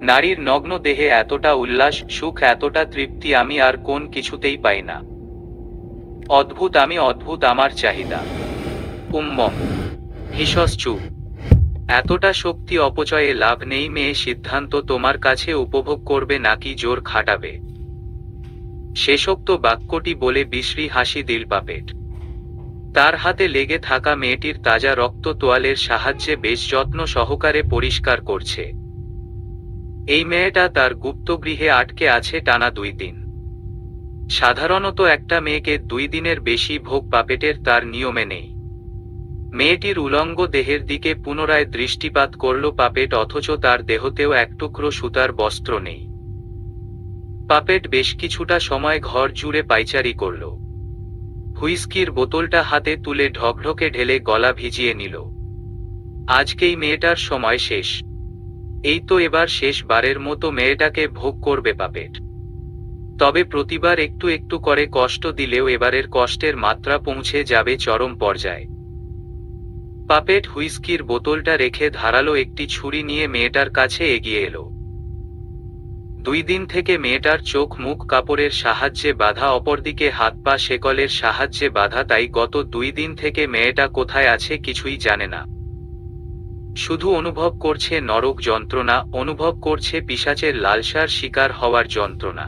নারীর নগ্ন দেহে এতটা উল্লাস, সুখ, এতটা তৃপ্তি আমি আর কোন কিছুতেই পাই না। অদ্ভুত, আমি অদ্ভুত, আমার চাহিদা। উম্মম। হিসস চুপ। এতটা শক্তি অপচয়ে লাভ নেই মেয়ে, সিদ্ধান্ত তোমার কাছে, উপভোগ করবে নাকি জোর খাটাবে। শেষোক্ত বাক্যটি বলে বিশ্রী হাসি দিল পাপেট। তার হাতে লেগে থাকা মেয়েটির তাজা রক্ত তোয়ালের সাহায্যে বেশ যত্ন সহকারে পরিষ্কার করছে। এই মেয়েটা তার গুপ্তগৃহে আটকে আছে টানা 2 দিন। সাধারণত একটা মেয়েকে 2 দিনের বেশি ভোগ পাপেটের তার নিয়মে নেই। মেয়েটির উলঙ্গ দেহের দিকে পুনরায় দৃষ্টিপাত করল পাপেট, অথচ তার দেহতেও এক টুকরো সুতার বস্ত্র নেই। পাপেট বেশ কিছুটা সময় ঘর জুড়ে পাইচারি করল। হুইস্কির বোতলটা হাতে তুলে ঢকঢকে ঢেলে গলা ভিজিয়ে নিল। আজকেই মেয়েটার সময় শেষ। এই তো এবার শেষবারের মতো মেয়েটাকে ভোগ করবে পাপেট। তবে প্রতিবার একটু একটু করে কষ্ট দিলেও এবারের কষ্টের মাত্রা পৌঁছে যাবে চরম পর্যায়ে। পাপেট হুইস্কির বোতলটা রেখে ধারালো একটি ছুরি নিয়ে মেয়েটার কাছে এগিয়ে এলো। 2 দিন থেকে মেয়েটার চোখ মুখ কাপড়ের সাহায্যে বাঁধা, অপরদিকে হাত পা শেকলের সাহায্যে বাঁধা, তাই গত 2 দিন থেকে মেয়েটা কোথায় আছে কিছুই জানে না। শুধু অনুভব করছে নরক যন্ত্রণা, অনুভব করছে পিশাচের লালসার শিকার হওয়ার যন্ত্রণা।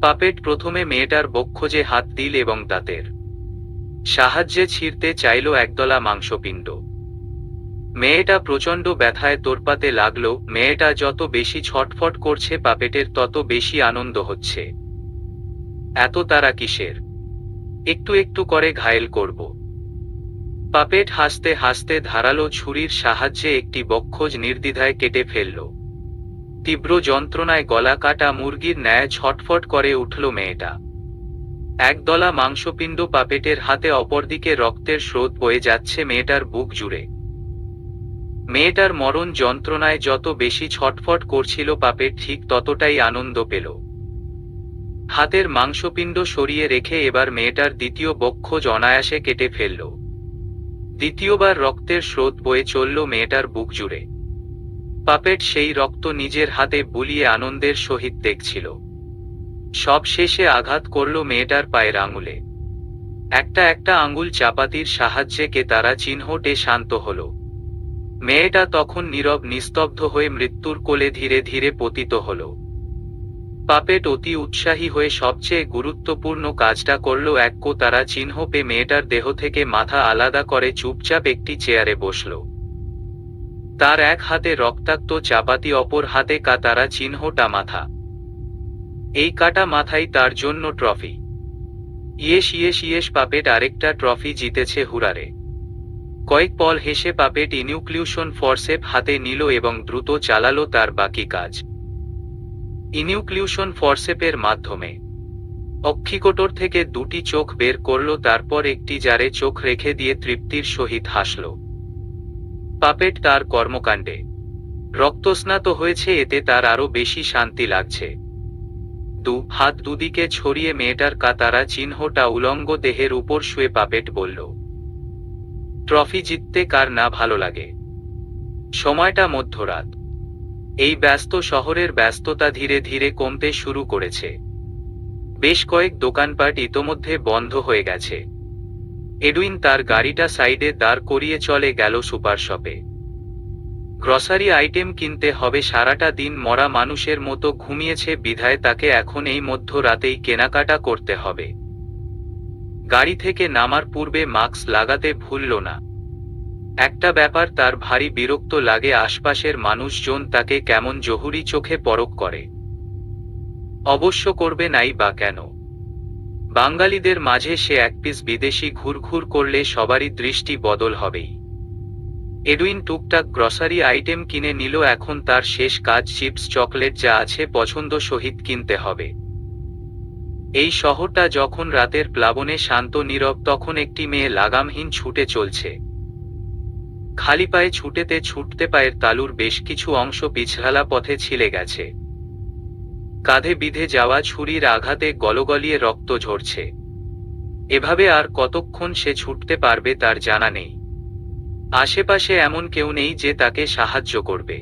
পাপেট প্রথমে মেয়েটার বক্ষে হাত দিল এবং দাঁতের সাহায্যে ছিঁড়তে চাইল একদলা মাংসপিণ্ড। মেয়েটা প্রচণ্ড ব্যথায় তোড়পাতে লাগলো। মেয়েটা যত বেশি ছটফট করছে পাপেটের তত বেশি আনন্দ হচ্ছে। এত তারা কিসের? একটু একটু করে ঘায়েল করব। পাপেট হাসতে হাসতে ধারালো ছুরির সাহায্যে একটি বক্ষজ নির্দ্বিধায় কেটে ফেলল। তীব্র যন্ত্রণায় গলা কাটা মুরগির ন্যায় ছটফট করে উঠল মেয়েটা। একদলা মাংসপিণ্ড পাপেটের হাতে, অপরদিকে রক্তের স্রোত বয়ে যাচ্ছে মেয়েটার বুক জুড়ে। মেয়েটার মরণ যন্ত্রণায় যত বেশি ছটফট করছিল পাপেট, ঠিক ততটাই আনন্দ পেল। হাতের মাংসপিণ্ড সরিয়ে রেখে এবার মেয়েটার দ্বিতীয় বক্ষজ অনায়াসে কেটে ফেলল। দ্বিতীয়বার রক্তের স্রোত বয়ে চলল মেয়েটার বুক জুড়ে। পাপেট সেই রক্ত নিজের হাতে বুলিয়ে আনন্দের সহিত দেখছিল। সব শেষে আঘাত করল মেয়েটার পায়ের আঙুলে। একটা একটা আঙুল চাপাতির সাহায্যে কে তারা চিহ্নটে শান্ত হল। মেয়েটা তখন নীরব নিস্তব্ধ হয়ে মৃত্যুর কোলে ধীরে ধীরে পতিত হল। পাপেট অতি উৎসাহী হয়ে সবচেয়ে গুরুত্বপূর্ণ কাজটা করল, এক তারা চিহ্ন পেয়ে মেয়েটার দেহ থেকে মাথা আলাদা করে চুপচাপ একটি চেয়ারে বসল। তার এক হাতে রক্তাক্ত চাপাতি, অপর হাতে কাতারা চিহ্নটা মাথা। এই কাটা মাথাই তার জন্য trophy. Yes yes yes, puppet আরেকটা ট্রফি জিতেছে, হুরারে। কয়েক পল হেসে পাপেট ইনিউক্লিউশন ফরসেপ হাতে নিল এবং দ্রুত চালালো তার বাকি কাজ। ইনিউক্লিউশন ফরসেপের মাধ্যমে অক্ষিকোটর থেকে 2টি চোখ বের করল, তারপর একটি জারে চোখ রেখে দিয়ে তৃপ্তির সহিত হাসল। পাপেট তার কর্মকাণ্ডে রক্তস্নাত হয়েছে, এতে তার আরো বেশি শান্তি লাগছে। 2 হাত দুদিকে ছড়িয়ে মেয়েটার কাতারা চিহ্নটা উলঙ্গ দেহের উপর শুয়ে পাপেট বলল, ট্রফি জিততে কার না ভালো লাগে। সময়টা মধ্যরাত। এই ব্যস্ত শহরের ব্যস্ততা ধীরে ধীরে কমতে শুরু করেছে। বেশ কয়েক দোকানপাট ইতোমধ্যে বন্ধ হয়ে গেছে। এডুইন তার গাড়িটা সাইডে দাঁড় করিয়ে চলে গেল সুপার শপে। গ্রসারি আইটেম কিনতে হবে। সারাটা দিন মরা মানুষের মতো ঘুমিয়েছে বিধায় তাকে এখন এই মধ্যরাতেই কেনাকাটা করতে হবে। গাড়ি থেকে নামার পূর্বে মাস্ক লাগাতে ভুলল না। একটা ব্যাপার তার ভারী বিরক্ত লাগে, আশপাশের মানুষজন তাকে কেমন জহুরি চোখে পরখ করে। অবশ্য করবে নাই বা কেন? বাঙালিদের মাঝে সে এক পিস বিদেশি ঘুরঘুর করলে সবারই দৃষ্টি বদল হবেই। এডুইন টুকটাক গ্রসারি আইটেম কিনে নিল। এখন তার শেষ কাজ চিপস চকলেট যা আছে পছন্দ সহিত কিনতে হবে। এই শহরটা যখন রাতের প্লাবনে শান্ত নীরব, তখন একটি মেয়ে লাগামহীন ছুটে চলছে। খালি পায়ে ছুটেতে ছুটতে পায়ের তালুর বেশ কিছু অংশ পিছলা পথে ছিলে গেছে। কাঁধে বিঁধে যাওয়া ছুরির আঘাতে গলগলিয়ে রক্ত ঝরছে। এভাবে আর কতক্ষণ সে ছুটতে পারবে তার জানা নেই। আশেপাশে এমন কেউ নেই যে তাকে সাহায্য করবে।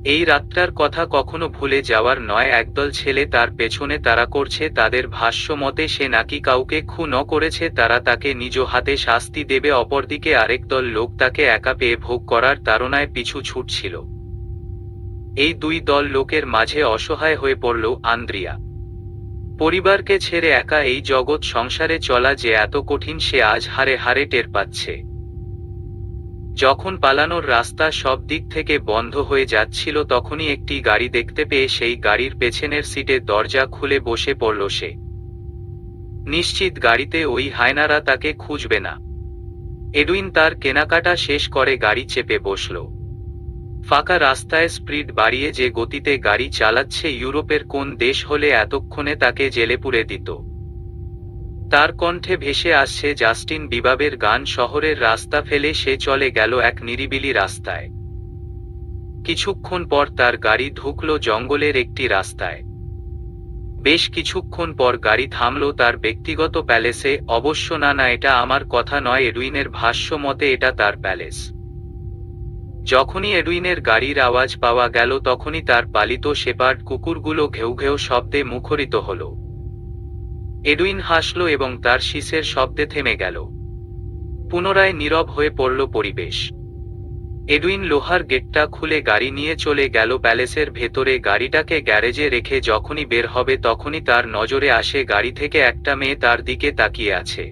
এই রাতটার কথা কখনো ভুলে যাওয়ার নয়। একদল ছেলে তার পেছনে তাড়া করছে, তাদের ভাষ্য মতে সে নাকি কাউকে খুন করেছে, তারা তাকে নিজ হাতে শাস্তি দেবে। অপরদিকে আরেক দল লোক তাকে একা পেয়ে ভোগ করার তাড়নায় পিছু ছুটছিল। এই দুই দল লোকের মাঝে অসহায় হয়ে পড়ল আন্দ্রিয়া। পরিবারকে ছেড়ে একা এই জগৎ সংসারে চলা যে এত কঠিন সে আজ হারে হারে টের পাচ্ছে। যখন পালানোর রাস্তা সব দিক থেকে বন্ধ হয়ে যাচ্ছিল তখনই একটি গাড়ি দেখতে পেয়ে সেই গাড়ির পেছনের সিটে দরজা খুলে বসে পড়ল সে। নিশ্চিত গাড়িতে ওই হায়নারা তাকে খুঁজবে না। এডুইন তার কেনাকাটা শেষ করে গাড়ি চেপে বসল। ফাঁকা রাস্তায় স্পিড বাড়িয়ে যে গতিতে গাড়ি চালাচ্ছে, ইউরোপের কোন দেশ হলে এতক্ষণে তাকে জেলে পুরে দিত। তার কণ্ঠে ভেসে আসছে জাস্টিন বিবাবের গান। শহরের রাস্তা ফেলে সে চলে গেল এক নিরিবিলি রাস্তায়। কিছুক্ষণ পর তার গাড়ি ঢুকল জঙ্গলের একটি রাস্তায়। বেশ কিছুক্ষণ পর গাড়ি থামল তার ব্যক্তিগত প্যালেসে। অবশ্য না, এটা আমার কথা নয়, এডুইনের ভাষ্য মতে এটা তার প্যালেস। যখনই এডুইনের গাড়ির আওয়াজ পাওয়া গেল তখনই তার পালিত শেপার্ড কুকুরগুলো ঘেউ ঘেউ শব্দে মুখরিত হল। এডুইন হাসল এবং তার শিসের শব্দে থেমে গেল। পুনরায় নীরব হয়ে পড়ল পরিবেশ। এডুইন লোহার গেটটা খুলে গাড়ি নিয়ে চলে গেল প্যালেসের ভেতরে। গাড়িটাকে গ্যারেজে রেখে যখনই বের হবে তখনই তার নজরে আসে গাড়ি থেকে একটা মেয়ে তার দিকে তাকিয়ে আছে।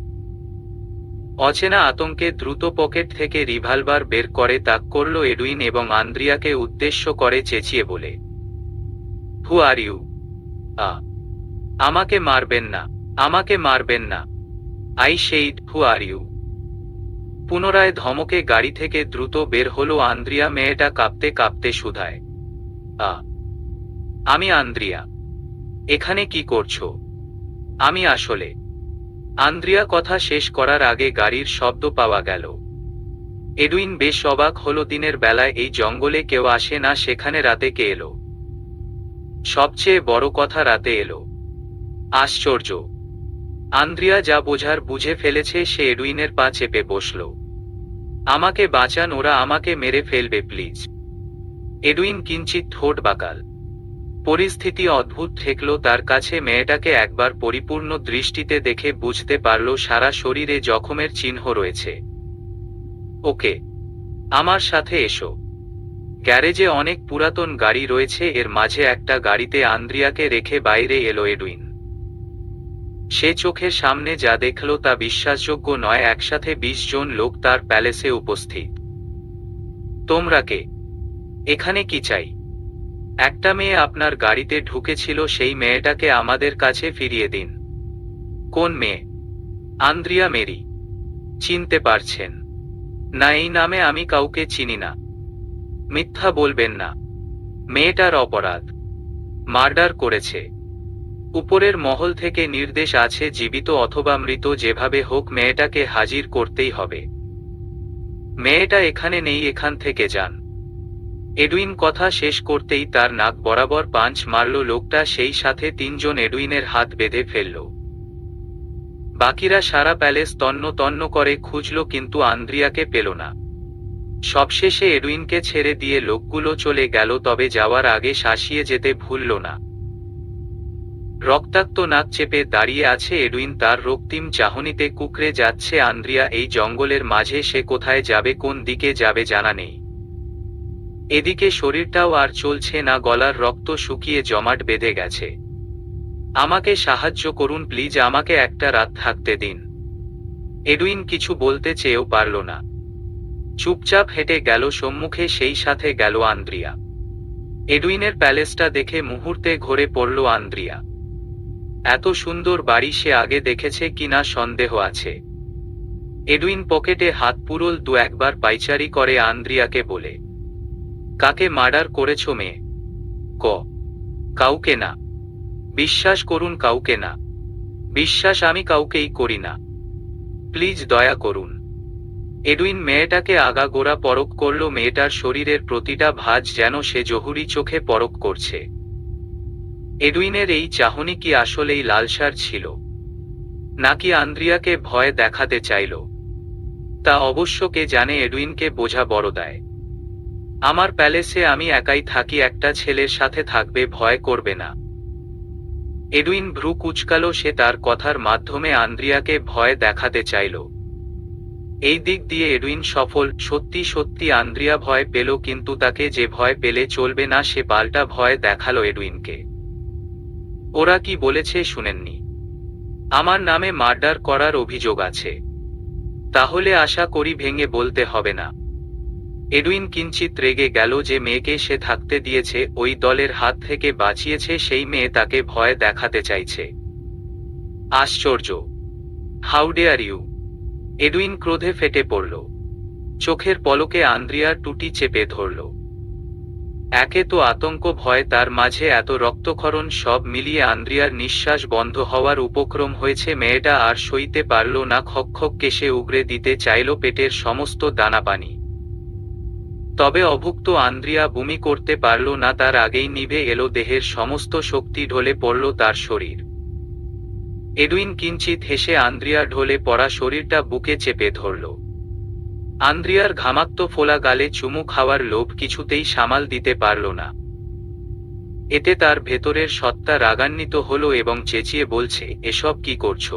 অচেনা আতঙ্কে দ্রুত পকেট থেকে রিভলভার বের করে তাক করল এডুইন এবং আন্দ্রিয়াকে উদ্দেশ্য করে চেঁচিয়ে বলে, হু আর ইউ? আমাকে মারবেন না, আমাকে মারবেন না, I said who are you? পুনরায় ধমকে গাড়ি থেকে দ্রুত বের হলো আন্দ্রিয়া। মেয়েটা কাঁপতে কাঁপতে শুধায়, আমি আন্দ্রিয়া। এখানে কি করছো? আমি আসলে। আন্দ্রিয়া কথা শেষ করার আগে গাড়ির শব্দ পাওয়া গেল। এডুইন বেশ অবাক হলো। দিনের বেলায় এই জঙ্গলে কেউ আসে না, সেখানে রাতে কে এলো? সবচেয়ে বড় কথা, রাতে এলো। আশ্চর্য। আন্দ্রিয়া যা বোঝার বুঝে ফেলেছে। সে এডুইনের পা চেপে বসল। আমাকে বাঁচান, ওরা আমাকে মেরে ফেলবে, প্লিজ। এডুইন কিঞ্চিত ঠোঁট বাঁকাল। পরিস্থিতি অদ্ভুত ঠেকল তার কাছে। মেয়েটাকে একবার পরিপূর্ণ দৃষ্টিতে দেখে বুঝতে পারল সারা শরীরে জখমের চিহ্ন রয়েছে। ওকে, আমার সাথে এসো। গ্যারেজে অনেক পুরাতন গাড়ি রয়েছে, এর মাঝে একটা গাড়িতে আন্দ্রিয়াকে রেখে বাইরে এলো এডুইন। সে চোখের সামনে যা দেখল তা বিশ্বাসযোগ্য নয়। একসাথে 20 জন লোক তার প্যালেসে উপস্থিত। তোমরা কে? এখানে কি চাই? একটা মেয়ে আপনার গাড়িতে ঢুকেছিল, সেই মেয়েটাকে আমাদের কাছে ফিরিয়ে দিন। কোন মেয়ে? Andrea Mary. চিনতে পারছেন না? এই নামে আমি কাউকে চিনি না। মিথ্যা বলবেন না। মেয়েটার অপরাধ, মার্ডার করেছে। উপরের মহল থেকে নির্দেশ আছে, জীবিত অথবা মৃত যেভাবে হোক মেয়েটাকে হাজির করতেই হবে। মেয়েটা এখানে নেই, এখান থেকে যান। এডুইন কথা শেষ করতেই তার নাক বরাবর পাঞ্চ মারল লোকটা। সেই সাথে 3 জন এডুইনের হাত বেঁধে ফেলল। বাকিরা সারা প্যালেস তন্ন তন্ন করে খুঁজল কিন্তু আন্দ্রিয়াকে পেল না। সবশেষে এডুইনকে ছেড়ে দিয়ে লোকগুলো চলে গেল, তবে যাওয়ার আগে শাসিয়ে যেতে ভুলল না। রক্তাক্ত নাক চেপে দাঁড়িয়ে আছে এডুইন, তার রক্তিম চাহনিতে কুকড়ে যাচ্ছে আন্দ্রিয়া। এই জঙ্গলের মাঝে সে কোথায় যাবে, কোন দিকে যাবে জানা নেই। এদিকে শরীরটাও আর চলছে না, গলার রক্ত শুকিয়ে জমাট বেঁধে গেছে। আমাকে সাহায্য করুন প্লিজ, আমাকে একটা রাত থাকতে দিন। এডুইন কিছু বলতে চেয়েও পারল না। চুপচাপ হেঁটে গেল সম্মুখে, সেই সাথে গেল আন্দ্রিয়া। এডুইনের প্যালেসটা দেখে মুহূর্তে ঘরে পড়ল আন্দ্রিয়া। এত সুন্দর বাড়ি সে আগে দেখেছে কিনা সন্দেহ আছে। এডুইন পকেটে হাত পুরল, 2-1 পাইচারি করে আন্দ্রিয়াকে বলে, কাকে মার্ডার করেছ মেয়ে? কাউকে না। বিশ্বাস করুন, কাউকে না। বিশ্বাস আমি কাউকেই করি না, প্লিজ দয়া করুন। এডুইন মেয়েটাকে আগাগোড়া পরখ করল। মেয়েটার শরীরের প্রতিটা ভাঁজ যেন সে জহুরি চোখে পরখ করছে। এডুইনের এই চাহনি কি আসলেই লালসার ছিল, নাকি আন্দ্রিয়াকে ভয় দেখাতে চাইল? তা অবশ্য কে জানে। এডুইনকে বোঝা বড় দায়। আমার প্যালেসে আমি একাই থাকি, একটা ছেলের সাথে থাকবে, ভয় করবে না। এডুইন ভ্রু কুঁচকালো, সে তার কথার মাধ্যমে আন্দ্রিয়াকে ভয় দেখাতে চাইল। এই দিক দিয়ে এডুইন সফল। সত্যি সত্যি আন্দ্রিয়া ভয় পেল, কিন্তু তাকে যে ভয় পেলে চলবে না, সে পাল্টা ভয় দেখালো এডুইনকে। ওরা কি বলেছে শুনেননি? আমার নামে মার্ডার করার অভিযোগ আছে। তাহলে আশা করি ভেঙে বলতে হবে না। এডুইন কিঞ্চিত রেগে গেল যে মেয়েকে সে থাকতে দিয়েছে, ওই দলের হাত থেকে বাঁচিয়েছে, সেই মেয়ে তাকে ভয় দেখাতে চাইছে। আশ্চর্য! How dare you! এডুইন ক্রোধে ফেটে পড়ল। চোখের পলকে আন্দ্রিয়ার টুটি চেপে ধরল। একে তো আতঙ্ক, ভয়, তার মাঝে এত রক্তক্ষরণ, সব মিলিয়ে আন্দ্রিয়ার নিঃশ্বাস বন্ধ হওয়ার উপক্রম হয়েছে। মেয়েটা আর সইতে পারল না, খকখক কেশে উগরে দিতে চাইল পেটের সমস্ত দানা পানি। তবে অভুক্ত আন্দ্রিয়া বমি করতে পারল না, তার আগেই নিভে এলো দেহের সমস্ত শক্তি, ঢলে পড়ল তার শরীর। এডুইন কিঞ্চিত হেসে আন্দ্রিয়ার ঢলে পড়া শরীরটা বুকে চেপে ধরল। আন্দ্রিয়ার ঘামাক্ত ফোলা গালে চুমু খাওয়ার লোভ কিছুতেই সামাল দিতে পারল না। এতে তার ভেতরের সত্তা রাগান্বিত হলো এবং চেঁচিয়ে বলছে, এসব কি করছো?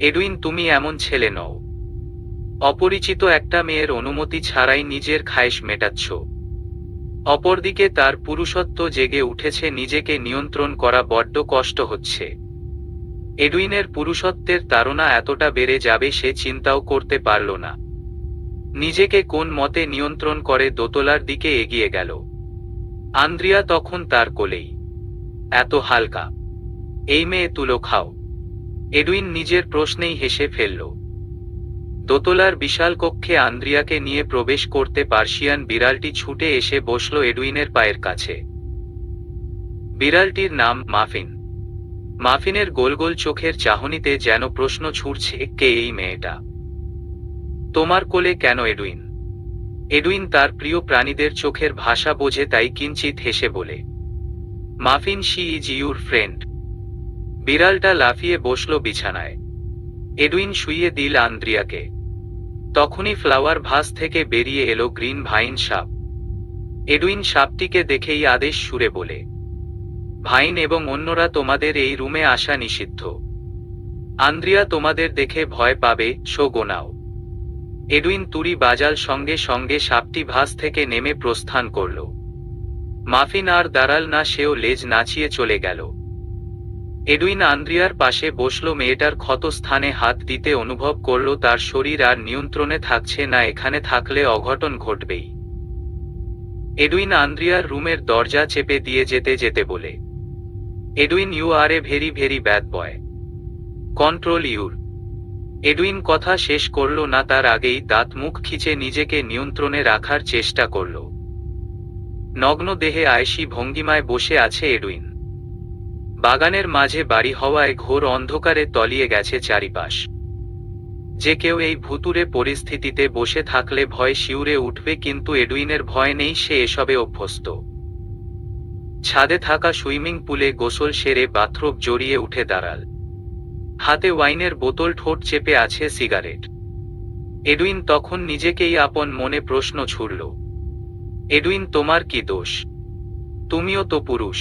এডুইন, তুমি এমন ছেলে নও। অপরিচিত একটা মেয়ের অনুমতি ছাড়াই নিজের খায়েশ মেটাচ্ছ। অপরদিকে তার পুরুষত্ব জেগে উঠেছে, নিজেকে নিয়ন্ত্রণ করা বড্ড কষ্ট হচ্ছে। এডুইনের পুরুষত্বের তাড়না এতটা বেড়ে যাবে সে চিন্তাও করতে পারল না। নিজেকে কোন মতে নিয়ন্ত্রণ করে দোতলার দিকে এগিয়ে গেল। আন্দ্রিয়া তখন তার কোলেই। এত হালকা! এই মেয়ে, তুলো খাও। এডুইন নিজের প্রশ্নেই হেসে ফেলল। দোতলার বিশাল কক্ষে আন্দ্রিয়াকে নিয়ে প্রবেশ করতে পার্সিয়ান বিড়ালটি ছুটে এসে বসল এডুইনের পায়ের কাছে। বিড়ালটির নাম মাফিন। মাফিনের গোল গোল চোখের চাহনিতে যেন প্রশ্ন ছুটছে, কে এই মেয়েটা? তোমার কোলে কেন এডুইন? এডুইন তার প্রিয় প্রাণীদের চোখের ভাষা বোঝে, তাই কিঞ্চিত হেসে বলে, muffin, she is your friend. বিড়ালটা লাফিয়ে বসল বিছানায়। এডুইন শুইয়ে দিল আন্দ্রিয়াকে। তখনই ফ্লাওয়ার ভাস থেকে বেরিয়ে এলো গ্রিন ভাইন সাপ। এডুইন সাপটিকে দেখেই আদেশ সুরে বলে, ভাইন এবং অন্যরা, তোমাদের এই রুমে আসা নিষিদ্ধ। আন্দ্রিয়া তোমাদের দেখে ভয় পাবে, শো গোনাও। এডুইন তুড়ি বাজাল, সঙ্গে সঙ্গে সাপটি ভাস থেকে নেমে প্রস্থান করল। মাফিন আর দাঁড়াল না, সেও লেজ নাচিয়ে চলে গেল। এডুইন আন্দ্রিয়ার পাশে বসল, মেয়েটার ক্ষত স্থানে হাত দিতে অনুভব করল তার শরীর আর নিয়ন্ত্রণে থাকছে না, এখানে থাকলে অঘটন ঘটবেই। এডুইন আন্দ্রিয়ার রুমের দরজা চেপে দিয়ে যেতে যেতে বলে, Edwin, you are a very very bad boy. Control your. Edwin কথা শেষ করল না, তার আগেই দাঁত মুখ খিচে নিজেকে নিয়ন্ত্রণে রাখার চেষ্টা করল। নগ্ন দেহে আয়েশি ভঙ্গিমায় বসে আছে এডুইন। বাগানের মাঝে বাড়ি হওয়ায় ঘোর অন্ধকারে তলিয়ে গেছে চারিপাশ। যে কেউ এই ভুতুরে পরিস্থিতিতে বসে থাকলে ভয় শিউরে উঠবে, কিন্তু এডুইনের ভয় নেই, সে এসবে অভ্যস্ত। ছাদে থাকা সুইমিং পুলে গোসল সেরে বাথরোব জড়িয়ে উঠে দাঁড়াল। হাতে ওয়াইনের বোতল, ঠোঁট চেপে আছে সিগারেট। এডুইন তখন নিজেকেই আপন মনে প্রশ্ন ছুড়ল, এডুইন, তোমার কি দোষ? তুমিও তো পুরুষ।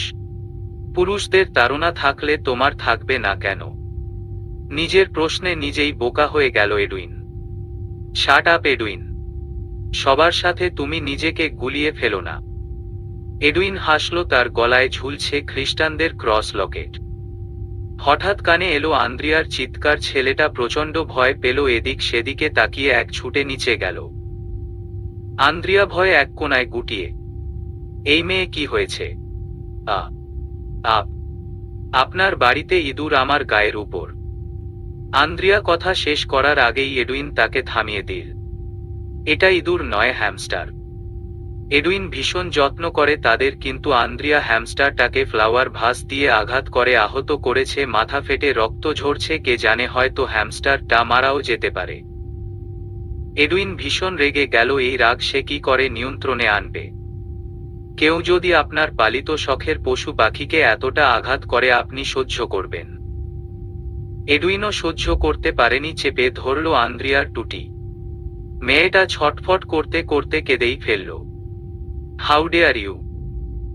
পুরুষদের তাড়না থাকলে তোমার থাকবে না কেন? নিজের প্রশ্নে নিজেই বোকা হয়ে গেল এডুইন। Shut up Edwin. সবার সাথে তুমি নিজেকে গুলিয়ে ফেলো না। এডুইন হাসল, তার গলায় ঝুলছে খ্রিস্টানদের ক্রস লকেট। হঠাৎ কানে এলো আন্দ্রিয়ার চিৎকার। ছেলেটা প্রচণ্ড ভয় পেল, এদিক সেদিকে তাকিয়ে এক ছুটে নিচে গেল। আন্দ্রিয়া ভয়ে এক কোনায় গুটিয়ে, এই মেয়ে, কি হয়েছে? আপনার বাড়িতে ইঁদুর আমার গায়ের উপর। আন্দ্রিয়া কথা শেষ করার আগেই এডুইন তাকে থামিয়ে দিল। এটা ইঁদুর নয়, হ্যামস্টার। এডুইন ভীষণ যত্ন করে তাদের, কিন্তু আন্দ্রিয়া হ্যামস্টারটাকে ফ্লাওয়ার ভাস দিয়ে আঘাত করে আহত করেছে, মাথা ফেটে রক্ত ঝরছে, কে জানে, হয়তো হ্যামস্টারটা মারাও যেতে পারে। এডুইন ভীষণ রেগে গেল, এই রাগ সে কি করে নিয়ন্ত্রণে আনবে? কেউ যদি আপনার পালিত শখের পশু পাখিকে এতটা আঘাত করে, আপনি সহ্য করবেন? এডুইনও সহ্য করতে পারেনি, চেপে ধরল আন্দ্রিয়ার টুটি। মেয়েটা ছটফট করতে করতে কেঁদেই ফেলল। How dare you!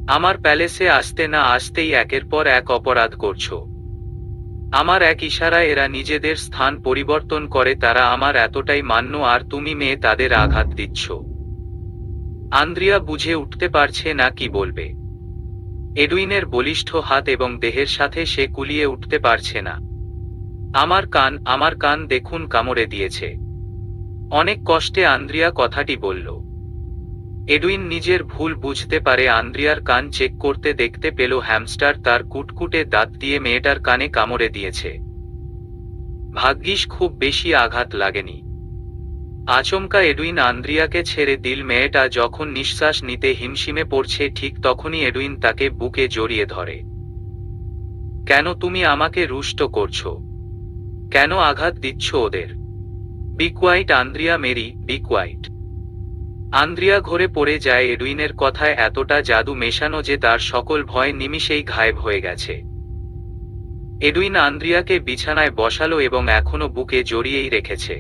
আমার প্যালেসে আসতে না আসতেই একের পর এক অপরাধ করছো। আমার এক ইশারায় এরা নিজেদের স্থান পরিবর্তন করে, তারা আমার এতটাই মান্য, আর তুমি মেয়ে তাদের আঘাত দিচ্ছ। আন্দ্রিয়া বুঝে উঠতে পারছে না কি বলবে। এডুইনের বলিষ্ঠ হাত এবং দেহের সাথে সে কুলিয়ে উঠতে পারছে না। আমার কান দেখুন, কামড়ে দিয়েছে। অনেক কষ্টে আন্দ্রিয়া কথাটি বলল। এডুইন নিজের ভুল বুঝতে পারে। আন্দ্রিয়ার কান চেক করতে দেখতে পেল হ্যামস্টার তার কুটকুটে দাঁত দিয়ে মেয়েটার কানে কামড়ে দিয়েছে। ভাগ্যিস খুব বেশি আঘাত লাগেনি। আচমকা এডুইন আন্দ্রিয়াকে ছেড়ে দিল। মেয়েটা যখন নিঃশ্বাস নিতে হিমশিমে পড়ছে, ঠিক তখনই এডুইন তাকে বুকে জড়িয়ে ধরে। কেন তুমি আমাকে রুষ্ট করছো? কেন আঘাত দিচ্ছ ওদের? Be quiet Andrea, Mary, be quiet. Andrea ঘরে পড়ে যায়। এডুইনের কথায় এতটা জাদু মেশানো যে তার সকল ভয় নিমিষেই গায়েব হয়ে গেছে। এডুইন আন্দ্রিয়াকে বিছানায় বসালো এবং এখনো বুকে জড়িয়েই রেখেছে।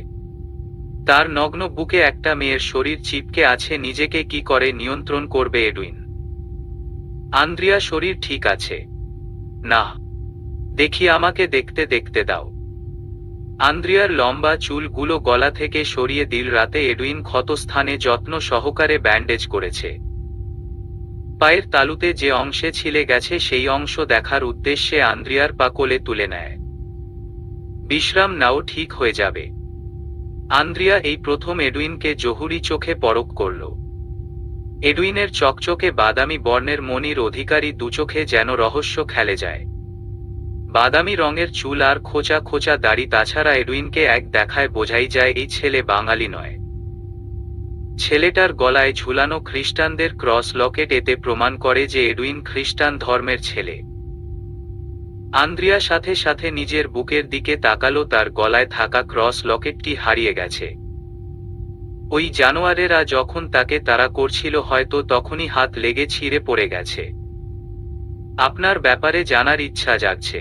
তার নগ্ন বুকে একটা মেয়ের শরীর চিপকে আছে। নিজেকে কি করে নিয়ন্ত্রণ করবে এডুইন? আন্দ্রিয়া, শরীর ঠিক আছে? না, দেখি, আমাকে দেখতে দেখতে দাও। আন্দ্রিয়ার লম্বা চুলগুলো গলা থেকে সরিয়ে দিল। রাতে এডুইন ক্ষতস্থানে যত্ন সহকারে ব্যান্ডেজ করেছে। পায়ের তালুতে যে অংশে ছিলে গেছে সেই অংশ দেখার উদ্দেশ্যে আন্দ্রিয়ার পা কোলে তুলে নেয়। বিশ্রাম নাও, ঠিক হয়ে যাবে। আন্দ্রিয়া এই প্রথম এডুইনকে জহুরি চোখে পরখ করল। এডুইনের চকচকে বাদামি বর্ণের মনির অধিকারী দুচোখে যেন রহস্য খেলে যায়। বাদামি রঙের চুল আর খোঁচা খোঁচা দাড়ি, তাছাড়া এডুইনকে এক দেখায় বোঝাই যায় এই ছেলে বাঙালি নয়। ছেলেটার গলায় ঝুলানো খ্রিস্টানদের ক্রস লকেট এতে প্রমাণ করে যে এডুইন খ্রিস্টান ধর্মের ছেলে। আন্দ্রিয়া সাথে সাথে নিজের বুকের দিকে তাকালো। তার গলায় থাকা ক্রস লকেটটি হারিয়ে গেছে। ওই জানোয়ারেরা যখন তাকে তাড়া করছিল হয়তো তখনই হাত লেগে ছিঁড়ে পড়ে গেছে। আপনার ব্যাপারে জানার ইচ্ছা জাগছে,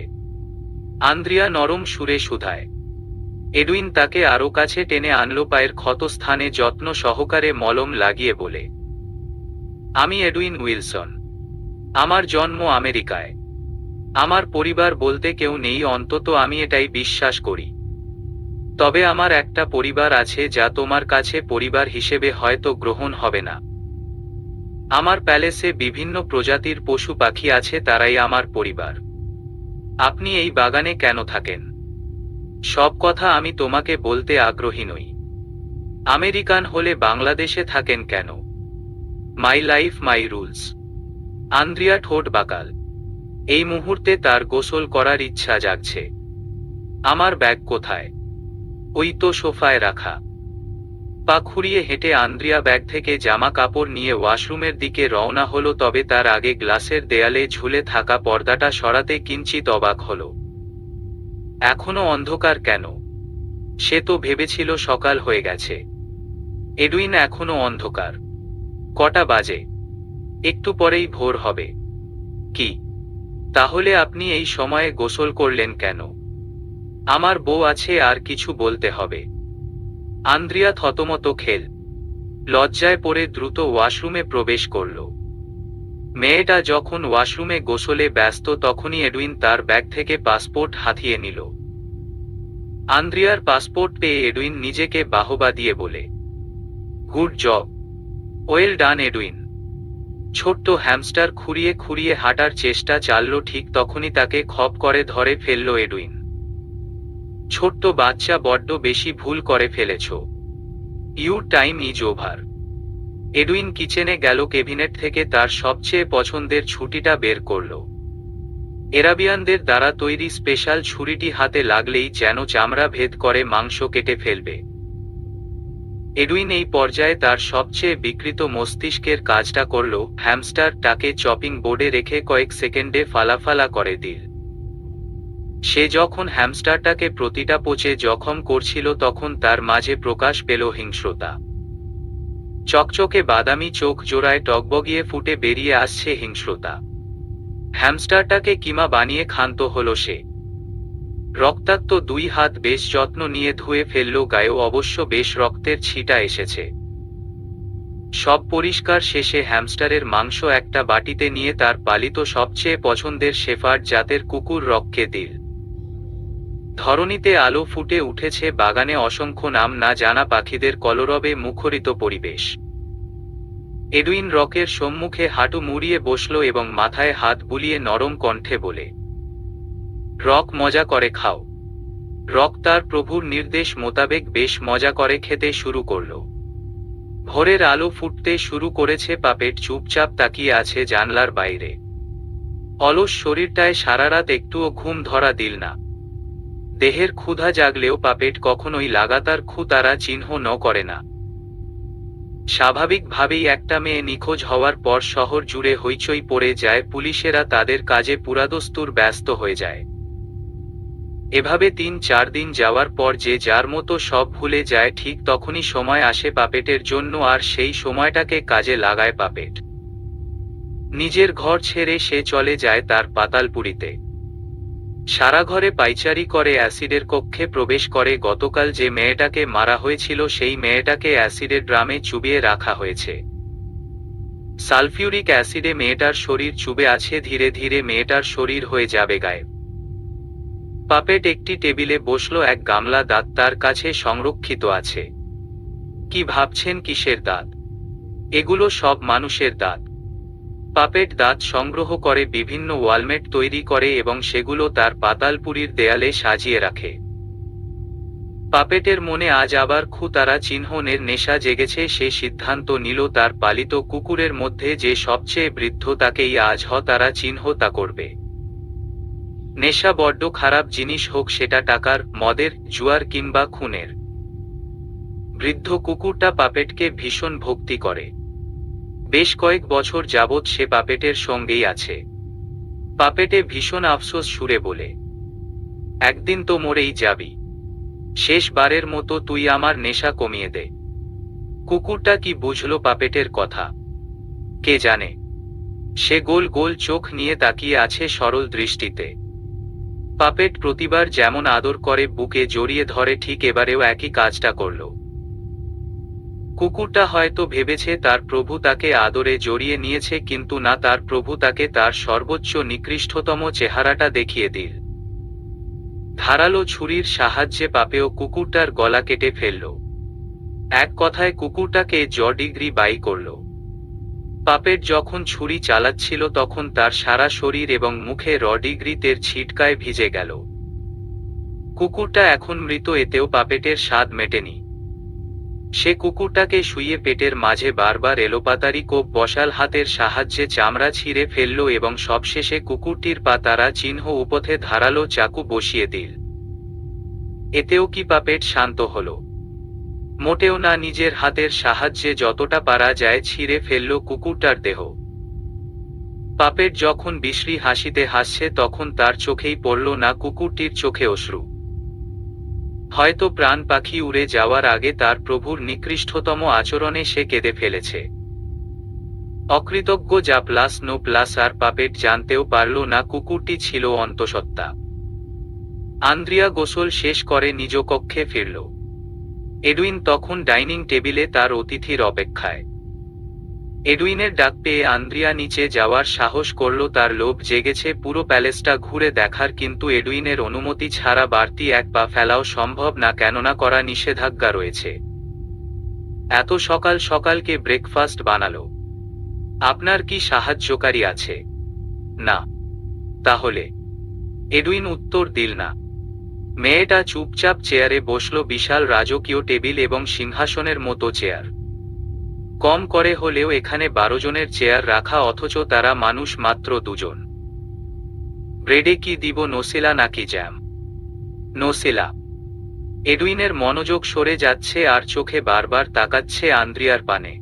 আন্দ্রিয়া নরম সুরে শুধায়। এডুইন তাকে আরো কাছে টেনে আনলো, পায়ের ক্ষতস্থানে যত্ন সহকারে মলম লাগিয়ে বলে, আমি এডুইন উইলসন। আমার জন্ম আমেরিকায়। আমার পরিবার বলতে কেউ নেই, অন্তত আমি এটাই বিশ্বাস করি। তবে আমার একটা পরিবার আছে যা তোমার কাছে পরিবার হিসেবে হয়তো গ্রহণ হবে না। আমার প্যালেসে বিভিন্ন প্রজাতির পশু পাখি আছে, তারাই আমার পরিবার। আপনি এই বাগানে কেন থাকেন? সব কথা আমি তোমাকে বলতে আগ্রহী নই। আমেরিকান হলে বাংলাদেশে থাকেন কেন? My life my rules. Andrea ঠোঁট বাঁকাল। এই মুহূর্তে তার গোসল করার ইচ্ছা জাগছে। আমার ব্যাগ কোথায়? ওই তো সোফায় রাখা। পা খুঁড়িয়ে হেঁটে আন্দ্রিয়া ব্যাগ থেকে জামা কাপড় নিয়ে ওয়াশরুমের দিকে রওনা হলো। তবে তার আগে গ্লাসের দেয়ালে ঝুলে থাকা পর্দাটা সরাতে কিঞ্চিত অবাক হল। এখনো অন্ধকার কেন? সে তো ভেবেছিল সকাল হয়ে গেছে। এডুইন, এখনো অন্ধকার? কটা বাজে? একটু পরেই ভোর হবে। কি? তাহলে আপনি এই সময়ে গোসল করলেন কেন? আমার বউ আছে, আর কিছু বলতে হবে? আন্দ্রিয়া থতমত খেল। লজ্জায় পড়ে দ্রুত ওয়াশরুমে প্রবেশ করল। মেয়েটা যখন ওয়াশরুমে গোসলে ব্যস্ত তখনই এডুইন তার ব্যাগ থেকে পাসপোর্ট হাতিয়ে নিল। আন্দ্রিয়ার পাসপোর্ট পেয়ে এডুইন নিজেকে বাহবা দিয়ে বলে, good job, well done Edwin. ছোট্ট হ্যামস্টার খুঁড়িয়ে খুঁড়িয়ে হাঁটার চেষ্টা চালল। ঠিক তখনই তাকে খপ করে ধরে ফেলল এডুইন। ছোট্ট বাচ্চা, বড্ড বেশি ভুল করে ফেলেছ। Your time is over. Edwin কিচেনে গেল, কেবিনেট থেকে তার সবচেয়ে পছন্দের ছুরিটা বের করল। এরাবিয়ানদের দ্বারা তৈরি স্পেশাল ছুরিটি হাতে লাগলেই যেন চামড়া ভেদ করে মাংস কেটে ফেলবে। এডুইন এই পর্যায়ে তার সবচেয়ে বিকৃত মস্তিষ্কের কাজটা করল। হ্যামস্টারটাকে চপিং বোর্ডে রেখে কয়েক সেকেন্ডে ফালাফালা করে দিল। সে যখন হ্যামস্টারটাকে প্রতিটা পোচে জখম করছিল তখন তার মাঝে প্রকাশ পেল হিংস্রতা। চকচকে বাদামি চোখ জোড়ায় টগবগিয়ে ফুটে বেরিয়ে আসছে হিংস্রতা। হ্যামস্টারটাকে কিমা বানিয়ে ক্ষান্ত হল সে। রক্তাক্ত দুই হাত বেশ যত্ন নিয়ে ধুয়ে ফেলল। গায়েও অবশ্য বেশ রক্তের ছিটা এসেছে। সব পরিষ্কার শেষে হ্যামস্টারের মাংস একটা বাটিতে নিয়ে তার পালিত সবচেয়ে পছন্দের শেফার্ড জাতের কুকুর রককে দিল। ধরণীতে আলো ফুটে উঠেছে, বাগানে অসংখ্য নাম না জানা পাখিদের কলরবে মুখরিত পরিবেশ। এডুইন রকের সম্মুখে হাঁটু মুড়িয়ে বসল এবং মাথায় হাত বুলিয়ে নরম কণ্ঠে বলে, রক, মজা করে খাও। রক তার প্রভুর নির্দেশ মোতাবেক বেশ মজা করে খেতে শুরু করল। ভোরের আলো ফুটতে শুরু করেছে। পাপেট চুপচাপ তাকিয়ে আছে জানলার বাইরে। অলস শরীরটায় সারারাত একটুও ঘুম ধরা দিল না। দেহের ক্ষুধা জাগলেও পাপেট কখনোই লাগাতার তারা চিহ্ন করে না। স্বাভাবিকভাবেই একটা মেয়ে নিখোঁজ হওয়ার পর শহর জুড়ে হইচই পড়ে যায়, পুলিশেরা তাদের কাজে পুরাদস্তুর ব্যস্ত হয়ে যায়। এভাবে ৩-৪ দিন যাওয়ার পর যে যার মতো সব ভুলে যায়, ঠিক তখনই সময় আসে পাপেটের জন্য, আর সেই সময়টাকে কাজে লাগায় পাপেট। নিজের ঘর ছেড়ে সে চলে যায় তার পাতালপুরীতে। সারা ঘরে পাইচারি করে, অ্যাসিডের কক্ষে প্রবেশ করে। গতকাল যে মেয়েটাকে মারা হয়েছিল সেই মেয়েটাকে অ্যাসিডের ড্রামে চুবিয়ে রাখা হয়েছে। সালফিউরিক অ্যাসিডে মেয়েটার শরীর চুবে আছে। ধীরে ধীরে মেয়েটার শরীর হয়ে যাবে গায়েব। পাপেট একটি টেবিলে বসল। এক গামলা দাঁত তার কাছে সংরক্ষিত আছে। কি ভাবছেন, কিসের দাঁত? এগুলো সব মানুষের দাঁত। পাপেট দাঁত সংগ্রহ করে, বিভিন্ন ওয়ালমেট তৈরি করে এবং সেগুলো তার পাতালপুরীর দেয়ালে সাজিয়ে রাখে। পাপেটের মনে আজ আবার তারা চিহ্নের নেশা জেগেছে। সে সিদ্ধান্ত নিল তার পালিত কুকুরের মধ্যে যে সবচেয়ে বৃদ্ধ তাকেই আজ তারা চিহ্নতা করবে। নেশা বড্ড খারাপ জিনিস, হোক সেটা টাকার, মদের, জুয়ার কিংবা খুনের। বৃদ্ধ কুকুরটা পাপেটকে ভীষণ ভক্তি করে। বেশ কয়েক বছর যাবৎ সে পাপেটের সঙ্গেই আছে। পাপেটে ভীষণ আফসোস সুরে বলে, একদিন তো মরেই যাবি, শেষবারের মতো তুই আমার নেশা কমিয়ে দে। কুকুরটা কি বুঝল পাপেটের কথা? কে জানে। সে গোল গোল চোখ নিয়ে তাকিয়ে আছে সরল দৃষ্টিতে। পাপেট প্রতিবার যেমন আদর করে, বুকে জড়িয়ে ধরে, ঠিক এবারেও একই কাজটা করল। কুকুরটা হয়তো ভেবেছে তার প্রভু তাকে আদরে জড়িয়ে নিয়েছে, কিন্তু না, তার প্রভু তাকে তার সর্বোচ্চ নিকৃষ্টতম চেহারাটা দেখিয়ে দিল। ধারালো ছুরির সাহায্যে পাপেও কুকুরটার গলা কেটে ফেলল। এক কথায় কুকুরটাকে ডিগ্রি বাই করল। পাপেট যখন ছুরি চালাচ্ছিল তখন তার সারা শরীর এবং মুখে ডিগ্রিতের ছিটকায় ভিজে গেল। কুকুরটা এখন মৃত, এতেও পাপেটের স্বাদ মেটেনি। সে কুকুরটাকে শুইয়ে পেটের মাঝে বারবার এলোপাতারি কোপ বসাল হাতের সাহায্যে চামড়া ছিঁড়ে ফেলল এবং সবশেষে কুকুরটির তারা চিহ্ন উপথে ধারালো চাকু বসিয়ে দিল। এতেও কি পাপেট শান্ত হল? মোটেও না। নিজের হাতের সাহায্যে যতটা পারা যায় ছিঁড়ে ফেলল কুকুরটার দেহ। পাপেট যখন বিশ্রী হাসিতে হাসছে তখন তার চোখেই পড়ল না কুকুরটির চোখে অশ্রু। হয়তো প্রাণ পাখি উড়ে যাওয়ার আগে তার প্রভুর নিকৃষ্টতম আচরণে সে কেঁদে ফেলেছে। অকৃতজ্ঞ যা প্লাস নো প্লাস। আর পাপেট জানতেও পারল না কুকুরটি ছিল অন্তঃসত্ত্বা। আন্দ্রিয়া গোসল শেষ করে নিজ কক্ষে ফিরল। এডুইন তখন ডাইনিং টেবিলে তার অতিথির অপেক্ষায়। এডুইনের ডাক পেয়ে আন্দ্রিয়া নিচে যাওয়ার সাহস করল। তার লোভ জেগেছে পুরো প্যালেসটা ঘুরে দেখার, কিন্তু এডুইনের অনুমতি ছাড়া বাড়তি এক পা ফেলাও সম্ভব না, কেননা করা নিষেধাজ্ঞা রয়েছে। এত সকাল সকাল কে ব্রেকফাস্ট বানালো? আপনার কি সাহায্যকারী আছে? না। তাহলে? এডুইন উত্তর দিল না। মেয়েটা চুপচাপ চেয়ারে বসল, বিশাল রাজকীয় টেবিল এবং সিংহাসনের মতো চেয়ার। কম করে হলেও এখানে 12 জনের চেয়ার রাখা, অথচ তারা মানুষ মাত্র 2 জন। ব্রেডে কি দিব, নোসেলা নাকি জ্যাম? নোসেলা। এডুইনের মনোযোগ সরে যাচ্ছে আর চোখে বারবার তাকাচ্ছে আন্দ্রিয়ার পানে।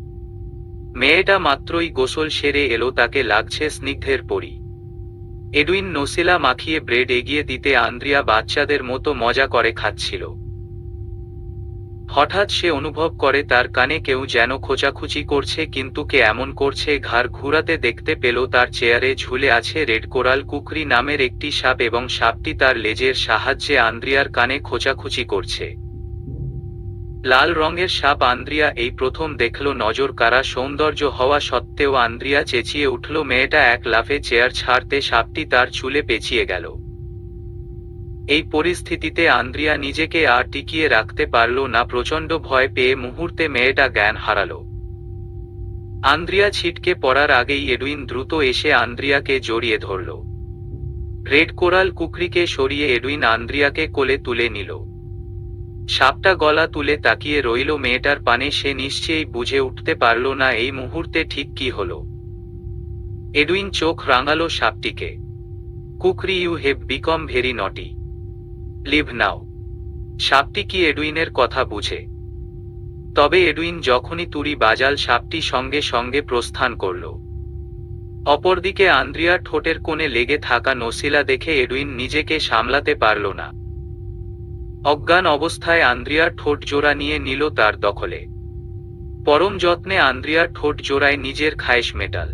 মেয়েটা মাত্রই গোসল সেরে এলো, তাকে লাগছে স্নিগ্ধের পরি। এডুইন নোসেলা মাখিয়ে ব্রেড এগিয়ে দিতে আন্দ্রিয়া বাচ্চাদের মতো মজা করে খাচ্ছিল। হঠাৎ সে অনুভব করে তার কানে কেউ যেন খোঁচাখুচি করছে, কিন্তু কে এমন করছে? ঘাড় ঘুরাতে দেখতে পেল তার চেয়ারে ঝুলে আছে রেড কোরাল কুকরি নামের একটি সাপ এবং সাপটি তার লেজের সাহায্যে আন্দ্রিয়ার কানে খোঁচাখুচি করছে। লাল রঙের সাপ আন্দ্রিয়া এই প্রথম দেখল। নজর কাড়া সৌন্দর্য হওয়া সত্ত্বেও আন্দ্রিয়া চেঁচিয়ে উঠল। মেয়েটা এক লাফে চেয়ার ছাড়তে সাপটি তার চুলে পেঁচিয়ে গেল। এই পরিস্থিতিতে আন্দ্রিয়া নিজেকে আর টিকিয়ে রাখতে পারল না। প্রচণ্ড ভয় পেয়ে মুহূর্তে মেয়েটা জ্ঞান হারাল। আন্দ্রিয়া ছিটকে পড়ার আগেই এডুইন দ্রুত এসে আন্দ্রিয়াকে জড়িয়ে ধরল। রেড কোরাল কুকরিকে সরিয়ে এডুইন আন্দ্রিয়াকে কোলে তুলে নিল। সাপটা গলা তুলে তাকিয়ে রইল মেয়েটার পানে। সে নিশ্চয়ই বুঝে উঠতে পারল না এই মুহূর্তে ঠিক কি হলো। এডুইন চোখ রাঙালো সাপটিকে। কুকরি, you have become very naughty, leave now. সাপটি কি এডুইনের কথা বুঝে? তবে এডুইন যখনই তুড়ি বাজাল সাপটি সঙ্গে সঙ্গে প্রস্থান করল। অপরদিকে আন্দ্রিয়ার ঠোঁটের কোণে লেগে থাকা নসিলা দেখে এডুইন নিজেকে সামলাতে পারল না। অজ্ঞান অবস্থায় আন্দ্রিয়ার ঠোঁট জোড়া নিয়ে নিল তার দখলে। পরম যত্নে আন্দ্রিয়ার ঠোঁট জোড়ায় নিজের খায়েশ মেটাল।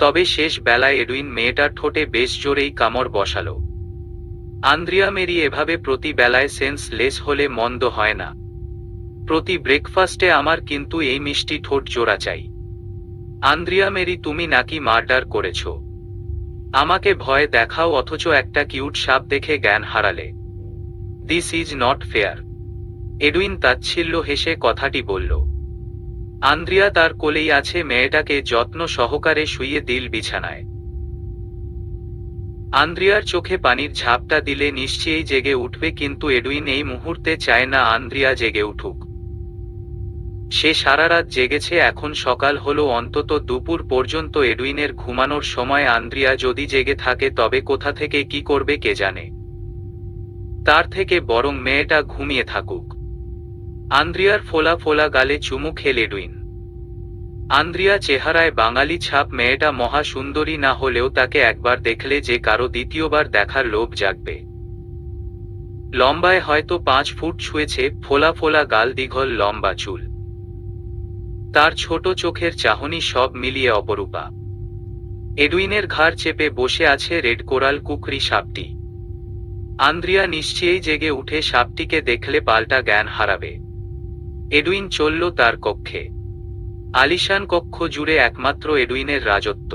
তবে শেষ বেলায় এডুইন মেয়েটার ঠোঁটে বেশ জোরেই কামড় বসাল। আন্দ্রিয়া মেরি, এভাবে প্রতি বেলায় সেন্স লেস হলে মন্দ হয় না। প্রতি ব্রেকফাস্টে আমার কিন্তু এই মিষ্টি ঠোঁট জোড়া চাই। আন্দ্রিয়া মেরি, তুমি নাকি মার্ডার করেছ? আমাকে ভয় দেখাও অথচ একটা কিউট সাপ দেখে জ্ঞান হারালে। This is not fair. Edwin তাচ্ছিল্য হেসে কথাটি বলল। আন্দ্রিয়া তার কোলেই আছে। মেয়েটাকে যত্ন সহকারে শুইয়ে দিল বিছানায়। আন্দ্রিয়ার চোখে পানির ঝাপটা দিলে নিশ্চয়ই জেগে উঠবে, কিন্তু এডুইন এই মুহূর্তে চায় না আন্দ্রিয়া জেগে উঠুক। সে সারা রাত জেগেছে, এখন সকাল হলো, অন্তত দুপুর পর্যন্ত এডুইনের ঘুমানোর সময়। আন্দ্রিয়া যদি জেগে থাকে তবে কোথা থেকে কি করবে কে জানে। তার থেকে বরং মেয়েটা ঘুমিয়ে থাকুক। আন্দ্রিয়ার ফোলা ফোলা গালে চুমু খেল এডুইন। আন্দ্রিয়া চেহারায় বাঙালি ছাপ। মেয়েটা মহা সুন্দরী না হলেও তাকে একবার দেখলে যে কারো দ্বিতীয়বার দেখার লোভ জাগবে। লম্বায় হয়তো 5 ফুট ছুঁয়েছে, ফোলা ফোলা গাল, দীঘল লম্বা চুল। তার ছোট চোখের চাহনি সব মিলিয়ে অপরূপা। এডুইনের ঘাড় চেপে বসে আছে রেড কোরাল কুকরি সাপটি। আন্দ্রিয়া নিশ্চয়ই জেগে উঠে সাপটিকে দেখলে পাল্টা জ্ঞান হারাবে। এডুইন চলল তার কক্ষে। আলিশান কক্ষ জুড়ে একমাত্র এডুইনের রাজত্ব।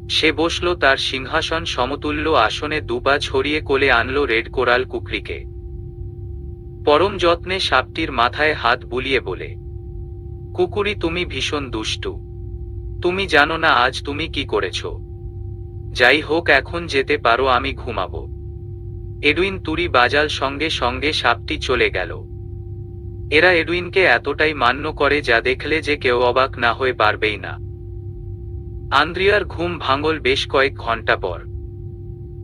সে বসল তার সিংহাসন সমতুল্য আসনে, দুপা ছড়িয়ে কোলে আনল রেড কোরাল কুকরিকে। পরম যত্নে সাপটির মাথায় হাত বুলিয়ে বলে, কুকুরি, তুমি ভীষণ দুষ্টু। তুমি জানো না আজ তুমি কি করেছ? যাই হোক, এখন যেতে পারো, আমি ঘুমাবো। এডুইন তুড়ি বাজাল, সঙ্গে সঙ্গে সাপটি চলে গেল। এরা এডুইনকে এতটাই মান্য করে যা দেখলে যে কেউ অবাক না হয়ে পারবেই না। আন্দ্রিয়ার ঘুম ভাঙল বেশ কয়েক ঘন্টা পর।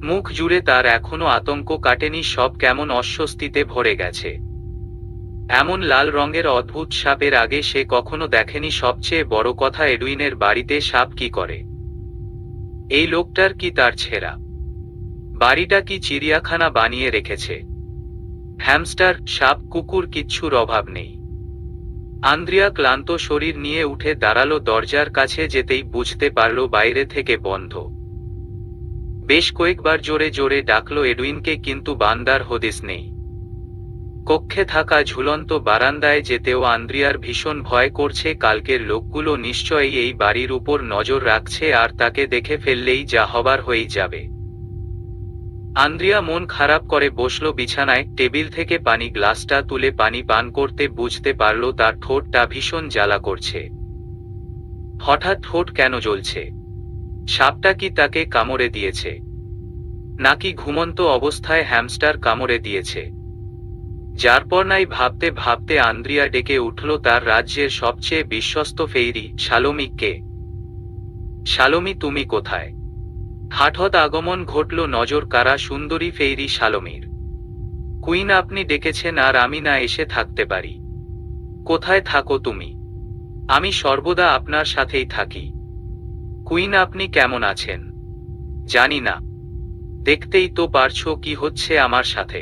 মুখ জুড়ে তার এখনো আতঙ্ক কাটেনি, সব কেমন অস্বস্তিতে ভরে গেছে। এমন লাল রঙের অদ্ভুত সাপের আগে সে কখনো দেখেনি। সবচেয়ে বড় কথা, এডুইনের বাড়িতে সাপ কি করে? এই লোকটার কি তার ছেঁড়া? বাড়িটা কি চিড়িয়াখানা বানিয়ে রেখেছে? হ্যামস্টার, সাপ, কুকুর, কিচ্ছুর অভাব নেই। আন্দ্রিয়া ক্লান্ত শরীর নিয়ে উঠে দাঁড়ালো। দরজার কাছে যেতেই বুঝতে পারল বাইরে থেকে বন্ধ। বেশ কয়েকবার জোরে জোরে ডাকলো এডুইনকে, কিন্তু বান্দার হদিস নেই। কক্ষে থাকা ঝুলন্ত বারান্দায় যেতেও আন্দ্রিয়ার ভীষণ ভয় করছে। কালকের লোকগুলো নিশ্চয়ই এই বাড়ির উপর নজর রাখছে, আর তাকে দেখে ফেললেই যা হবার হয়েই যাবে। আন্দ্রিয়া মন খারাপ করে বসল বিছানায়। টেবিল থেকে পানি গ্লাসটা তুলে পানি পান করতে বুঝতে পারল তার ঠোঁটটা ভীষণ জ্বালা করছে। হঠাৎ ঠোঁট কেন জ্বলছে? সাপটা কি তাকে কামড়ে দিয়েছে? নাকি ঘুমন্ত অবস্থায় হ্যামস্টার কামড়ে দিয়েছে? যারপর নাই ভাবতে ভাবতে আন্দ্রিয়া ডেকে উঠল তার রাজ্যের সবচেয়ে বিশ্বস্ত ফেইরি, শালোমিকে। শালোমি, তুমি কোথায়? হঠাৎ আগমন ঘটল নজর কাড়া সুন্দরী ফেইরি শালোমির। কুইন, আপনি ডেকেছেন আর আমি না এসে থাকতে পারি? কোথায় থাকো তুমি? আমি সর্বদা আপনার সাথেই থাকি। কুইন, আপনি কেমন আছেন? জানি না। দেখতেই তো পারছো কি হচ্ছে আমার সাথে।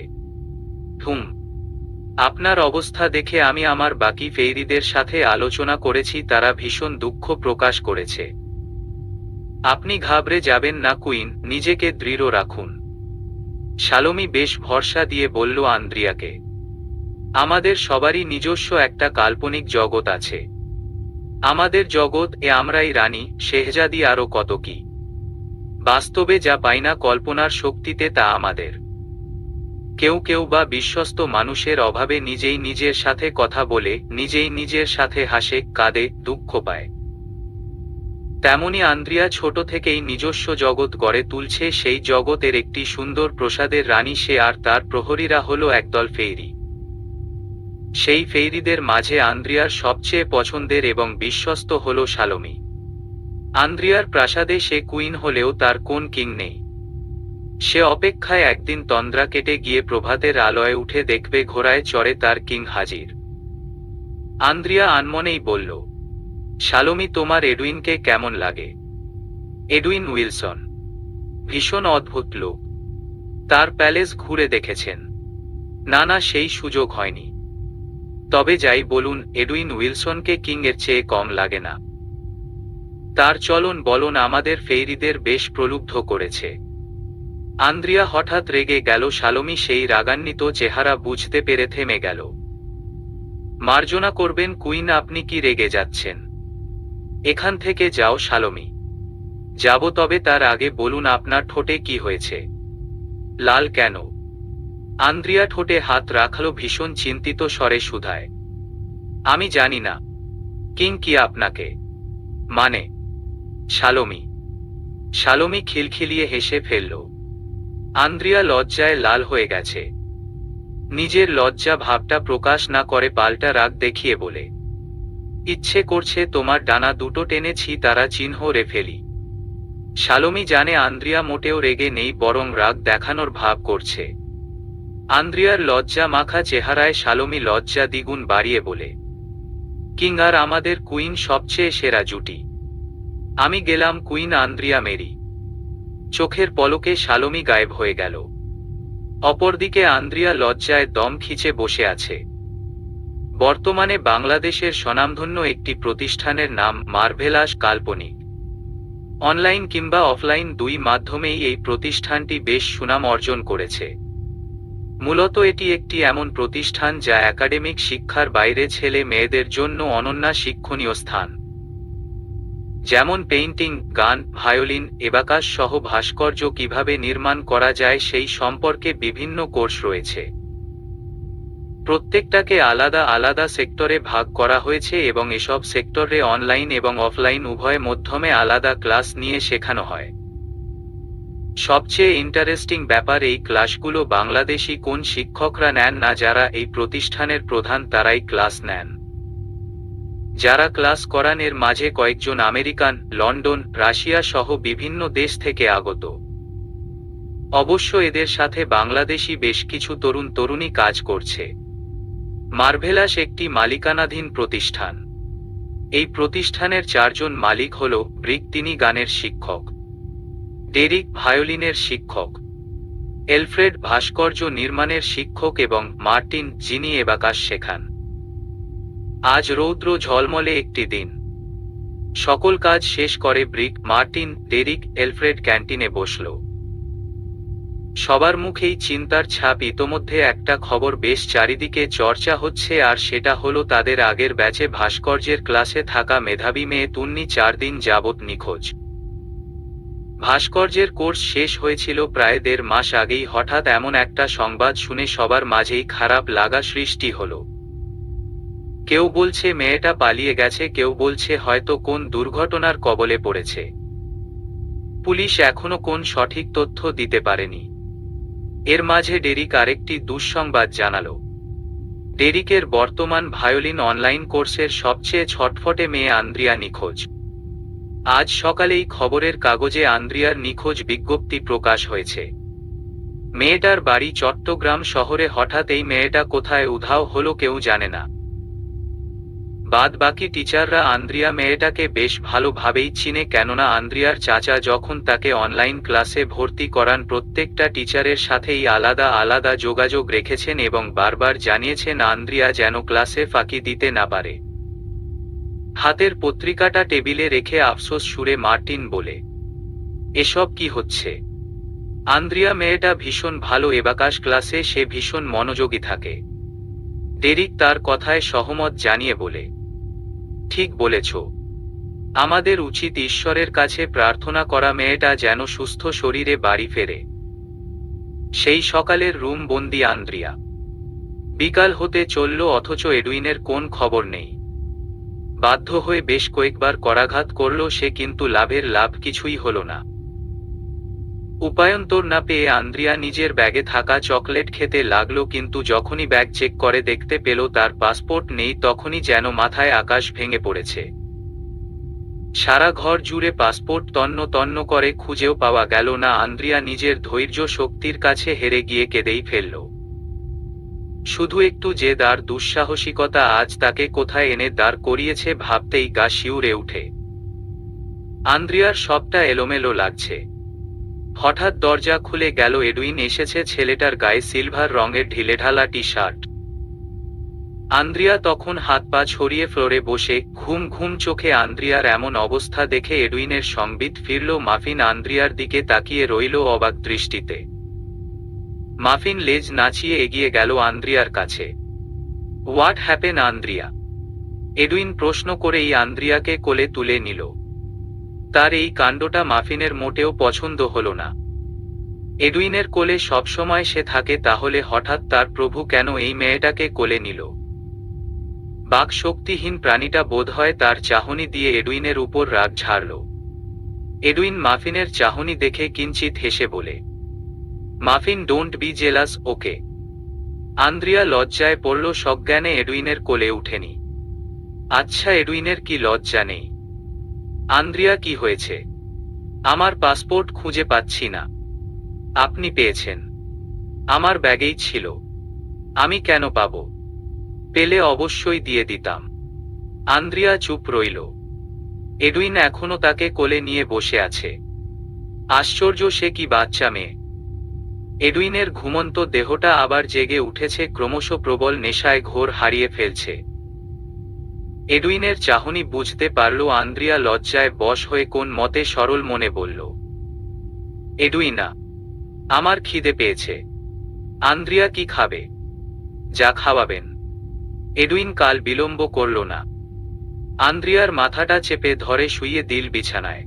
আপনার অবস্থা দেখে আমি আমার বাকি ফেইরিদের সাথে আলোচনা করেছি, তারা ভীষণ দুঃখ প্রকাশ করেছে। আপনি ঘাবড়ে যাবেন না কুইন, নিজেকে দৃঢ় রাখুন। শালোমি বেশ ভরসা দিয়ে বলল আন্দ্রিয়াকে। আমাদের সবারই নিজস্ব একটা কাল্পনিক জগৎ আছে। আমাদের জগৎ আমরাই রানী, শেহজাদি আরো কত কি। বাস্তবে যা পাই না কল্পনার শক্তিতে তা আমাদের। কেউ কেউ বা বিশ্বস্ত মানুষের অভাবে নিজেই নিজের সাথে কথা বলে, নিজেই নিজের সাথে হাসে, কাঁদে, দুঃখ পায়। তেমনি আন্দ্রিয়া ছোট থেকেই নিজস্ব জগৎ গড়ে তুলছে। সেই জগতের একটি সুন্দর প্রসাদের রানী সে, আর তার প্রহরীরা হলো একদল ফেইরি। সেই ফেইরিদের মাঝে আন্দ্রিয়ার সবচেয়ে পছন্দের এবং বিশ্বস্ত হল শালোমি। আন্দ্রিয়ার প্রাসাদে সে কুইন হলেও তার কোন কিং নেই। সে অপেক্ষায় একদিন তন্দ্রা কেটে গিয়ে প্রভাতের আলোয় উঠে দেখবে ঘোড়ায় চড়ে তার কিং হাজির। আন্দ্রিয়া আনমনেই বলল, শালোমি, তোমার এডুইনকে কেমন লাগে? এডুইন উইলসন ভীষণ অদ্ভুত লোক। তার প্যালেস ঘুরে দেখেছেন? না না, সেই সুযোগ হয়নি। তবে যাই বলুন, এডুইন উইলসনকে কিং এর চেয়ে কম লাগে না। তার চলন বলন আমাদের ফেইরিদের বেশ প্রলুব্ধ করেছে। আন্দ্রিয়া হঠাৎ রেগে গেল। শালোমি সেই রাগান্বিত চেহারা বুঝতে পেরে থেমে গেল। মার্জনা করবেন কুইন, আপনি কি রেগে যাচ্ছেন? এখান থেকে যাও শালোমি। যাব, তবে তার আগে বলুন আপনার ঠোঁটে কি হয়েছে? লাল কেন? আন্দ্রিয়া ঠোঁটে হাত রাখল ভীষণ চিন্তিত স্বরে শুধায়। আমি জানি না। কিং কি আপনাকে মানে? শালোমি শালোমি খিলখিলিয়ে হেসে ফেলল। আন্দ্রিয়া লজ্জায় লাল হয়ে গেছে। নিজের লজ্জা ভাবটা প্রকাশ না করে পাল্টা রাগ দেখিয়ে বলে, ইচ্ছে করছে তোমার ডানা দুটো টেনেছি তারা চিহ্ন রে ফেলি। শালোমি জানে আন্দ্রিয়া মোটেও রেগে নেই, বরং রাগ দেখানোর ভাব করছে। আন্দ্রিয়ার লজ্জা মাখা চেহারায় শালোমি লজ্জা দ্বিগুণ বাড়িয়ে বলে, কিং আর আমাদের কুইন সবচেয়ে সেরা জুটি। আমি গেলাম কুইন আন্দ্রিয়া মেরি। চোখের পলকে শালোমি গায়েব হয়ে গেল। অপরদিকে আন্দ্রিয়া লজ্জায় দম খিচে বসে আছে। বর্তমানে বাংলাদেশের স্বনামধন্য একটি প্রতিষ্ঠানের নাম মার্ভেলাস কাল্পনিক। অনলাইন কিংবা অফলাইন দুই মাধ্যমেই এই প্রতিষ্ঠানটি বেশ সুনাম অর্জন করেছে। মূলত এটি একটি এমন প্রতিষ্ঠান যা একাডেমিক শিক্ষার বাইরে ছেলে মেয়েদের জন্য অনন্য শিক্ষণীয় স্থান। যেমন পেইন্টিং, গান, ভায়োলিন, এবাকাস সহ ভাস্কর্য কিভাবে নির্মাণ করা যায় সেই সম্পর্কে বিভিন্ন কোর্স রয়েছে। প্রত্যেকটাকে আলাদা আলাদা সেক্টরে ভাগ করা হয়েছে এবং এসব সেক্টরে অনলাইন এবং অফলাইন উভয় মাধ্যমে আলাদা ক্লাস নিয়ে শেখানো হয়। সবচেয়ে ইন্টারেস্টিং ব্যাপার, এই ক্লাসগুলো বাংলাদেশি কোন শিক্ষকরা নেন না। যারা এই প্রতিষ্ঠানের প্রধান তারাই ক্লাস নেন। যারা ক্লাস করান এর মাঝে কয়েকজন আমেরিকান, লন্ডন, রাশিয়া সহ বিভিন্ন দেশ থেকে আগত। অবশ্য এদের সাথে বাংলাদেশি বেশ কিছু তরুণ তরুণী কাজ করছে। মার্ভেলাস একটি মালিকানাধীন প্রতিষ্ঠান। এই প্রতিষ্ঠানের চারজন মালিক হল ব্রিক, তিনি গানের শিক্ষক; ডেরিক ভায়োলিনের শিক্ষক; এলফ্রেড ভাস্কর্য নির্মাণের শিক্ষক এবং মার্টিন, যিনি এবাকাস শেখান। আজ রৌদ্র ঝলমলে একটি দিন। সকল কাজ শেষ করে ব্রিক, মার্টিন, ডেরিক, এলফ্রেড ক্যান্টিনে বসল। সবার মুখেই চিন্তার ছাপ। ইতোমধ্যে একটা খবর বেশ চারিদিকে চর্চা হচ্ছে, আর সেটা হলো তাদের আগের ব্যাচে ভাস্কর্যের ক্লাসে থাকা মেধাবী মেয়ে তুন্নি 4 দিন যাবৎ নিখোঁজ। ভাস্কর্যের কোর্স শেষ হয়েছিল প্রায় 1.5 মাস আগেই। হঠাৎ এমন একটা সংবাদ শুনে সবার মাঝেই খারাপ লাগা সৃষ্টি হলো। কেউ বলছে মেয়েটা পালিয়ে গেছে, কেউ বলছে হয়তো কোন দুর্ঘটনার কবলে পড়েছে। পুলিশ এখনো কোন সঠিক তথ্য দিতে পারেনি। এর মাঝে ডেরিক আরেকটি দুঃসংবাদ জানালো। ডেরিকের বর্তমান ভায়োলিন অনলাইন কোর্সের সবচেয়ে ছটফটে মেয়ে আন্দ্রিয়া নিখোঁজ। আজ সকালেই খবরের কাগজে আন্দ্রিয়ার নিখোঁজ বিজ্ঞপ্তি প্রকাশ হয়েছে। মেয়েটার বাড়ি চট্টগ্রাম শহরে। হঠাৎ এই মেয়েটা কোথায় উধাও হলো কেউ জানে না। বাদ বাকি টিচাররা আন্দ্রিয়া মেয়েটাকে বেশ ভালোভাবেই চিনে, কেননা আন্দ্রিয়ার চাচা যখন তাকে অনলাইন ক্লাসে ভর্তি করান প্রত্যেকটা টিচারের সাথেই আলাদা আলাদা যোগাযোগ রেখেছেন এবং বারবার জানিয়েছেন আন্দ্রিয়া যেন ক্লাসে ফাঁকি দিতে না পারে। হাতের পত্রিকাটা টেবিলে রেখে আফসোস সুরে মার্টিন বলে, এসব কি হচ্ছে? আন্দ্রিয়া মেয়েটা ভীষণ ভালো, এবাকাস ক্লাসে সে ভীষণ মনোযোগী থাকে। ডেরিক তার কথায় সহমত জানিয়ে বলে, ঠিক বলেছ। আমাদের উচিত ঈশ্বরের কাছে প্রার্থনা করা মেয়েটা যেন সুস্থ শরীরে বাড়ি ফেরে। সেই সকালের রুম বন্দি আন্দ্রিয়া। বিকাল হতে চলল অথচ এডুইনের কোন খবর নেই। বাধ্য হয়ে বেশ কয়েকবার করাঘাত করল সে, কিন্তু লাভ কিছুই হল না। উপায়ন্তর না পেয়ে আন্দ্রিয়া নিজের ব্যাগে থাকা চকলেট খেতে লাগলো, কিন্তু যখনই ব্যাগ চেক করে দেখতে পেল তার পাসপোর্ট নেই, তখনই যেন মাথায় আকাশ ভেঙে পড়েছে। সারা ঘর জুড়ে পাসপোর্ট তন্ন তন্ন করে খুঁজেও পাওয়া গেল না। আন্দ্রিয়া নিজের ধৈর্য শক্তির কাছে হেরে গিয়ে কেঁদেই ফেলল। শুধু একটু জেদ আর দুঃসাহসিকতা আজ তাকে কোথায় এনে দাঁড় করিয়েছে ভাবতেই গা শিউরে উঠে। আন্দ্রিয়ার সবটা এলোমেলো লাগছে। হঠাৎ দরজা খুলে গেল। এডুইন এসেছে। ছেলেটার গায়ে সিলভার রঙের ঢিলেঢালা টি শার্ট। আন্দ্রিয়া তখন হাত পা ছড়িয়ে ফ্লোরে বসে ঘুম ঘুম চোখে। আন্দ্রিয়ার এমন অবস্থা দেখে এডুইনের সংবিত ফিরল। মাফিন আন্দ্রিয়ার দিকে তাকিয়ে রইল অবাক দৃষ্টিতে। মাফিন লেজ নাচিয়ে এগিয়ে গেল আন্দ্রিয়ার কাছে। What happen Andrea? এডুইন প্রশ্ন করেই আন্দ্রিয়াকে কোলে তুলে নিল। তার এই কাণ্ডটা মাফিনের মোটেও পছন্দ হল না। এডুইনের কোলে সবসময় সে থাকে, তাহলে হঠাৎ তার প্রভু কেন এই মেয়েটাকে কোলে নিল? বাক শক্তিহীন প্রাণীটা বোধহয় তার চাহনি দিয়ে এডুইনের উপর রাগ ঝাড়ল। এডুইন মাফিনের চাহনি দেখে কিঞ্চিত হেসে বলে, muffin, don't be jealous, okay? Andrea লজ্জায় পড়ল। সজ্ঞানে এডুইনের কোলে উঠেনি। আচ্ছা, এডুইনের কি লজ্জা নেই? আন্দ্রিয়া, কি হয়েছে? আমার পাসপোর্ট খুঁজে পাচ্ছি না। আপনি পেয়েছেন? আমার ব্যাগেই ছিল। আমি কেন পাবো? পেলে অবশ্যই দিয়ে দিতাম। আন্দ্রিয়া চুপ রইল। এডুইন এখনো তাকে কোলে নিয়ে বসে আছে। আশ্চর্য, সে কি বাচ্চা মেয়ে! এডুইনের ঘুমন্ত দেহটা আবার জেগে উঠেছে, ক্রমশ প্রবল নেশায় ঘোর হারিয়ে ফেলছে। এডুইনের চাহনি বুঝতে পারল। আন্দ্রিয়া লজ্জায় বশ হয়ে কোন মতে সরল মনে বলল, এডুইনা, আমার খিদে পেয়েছে। আন্দ্রিয়া, কি খাবে? যা খাওয়াবেন। এডুইন কাল বিলম্ব করল না। আন্দ্রিয়ার মাথাটা চেপে ধরে শুইয়ে দিল বিছানায়।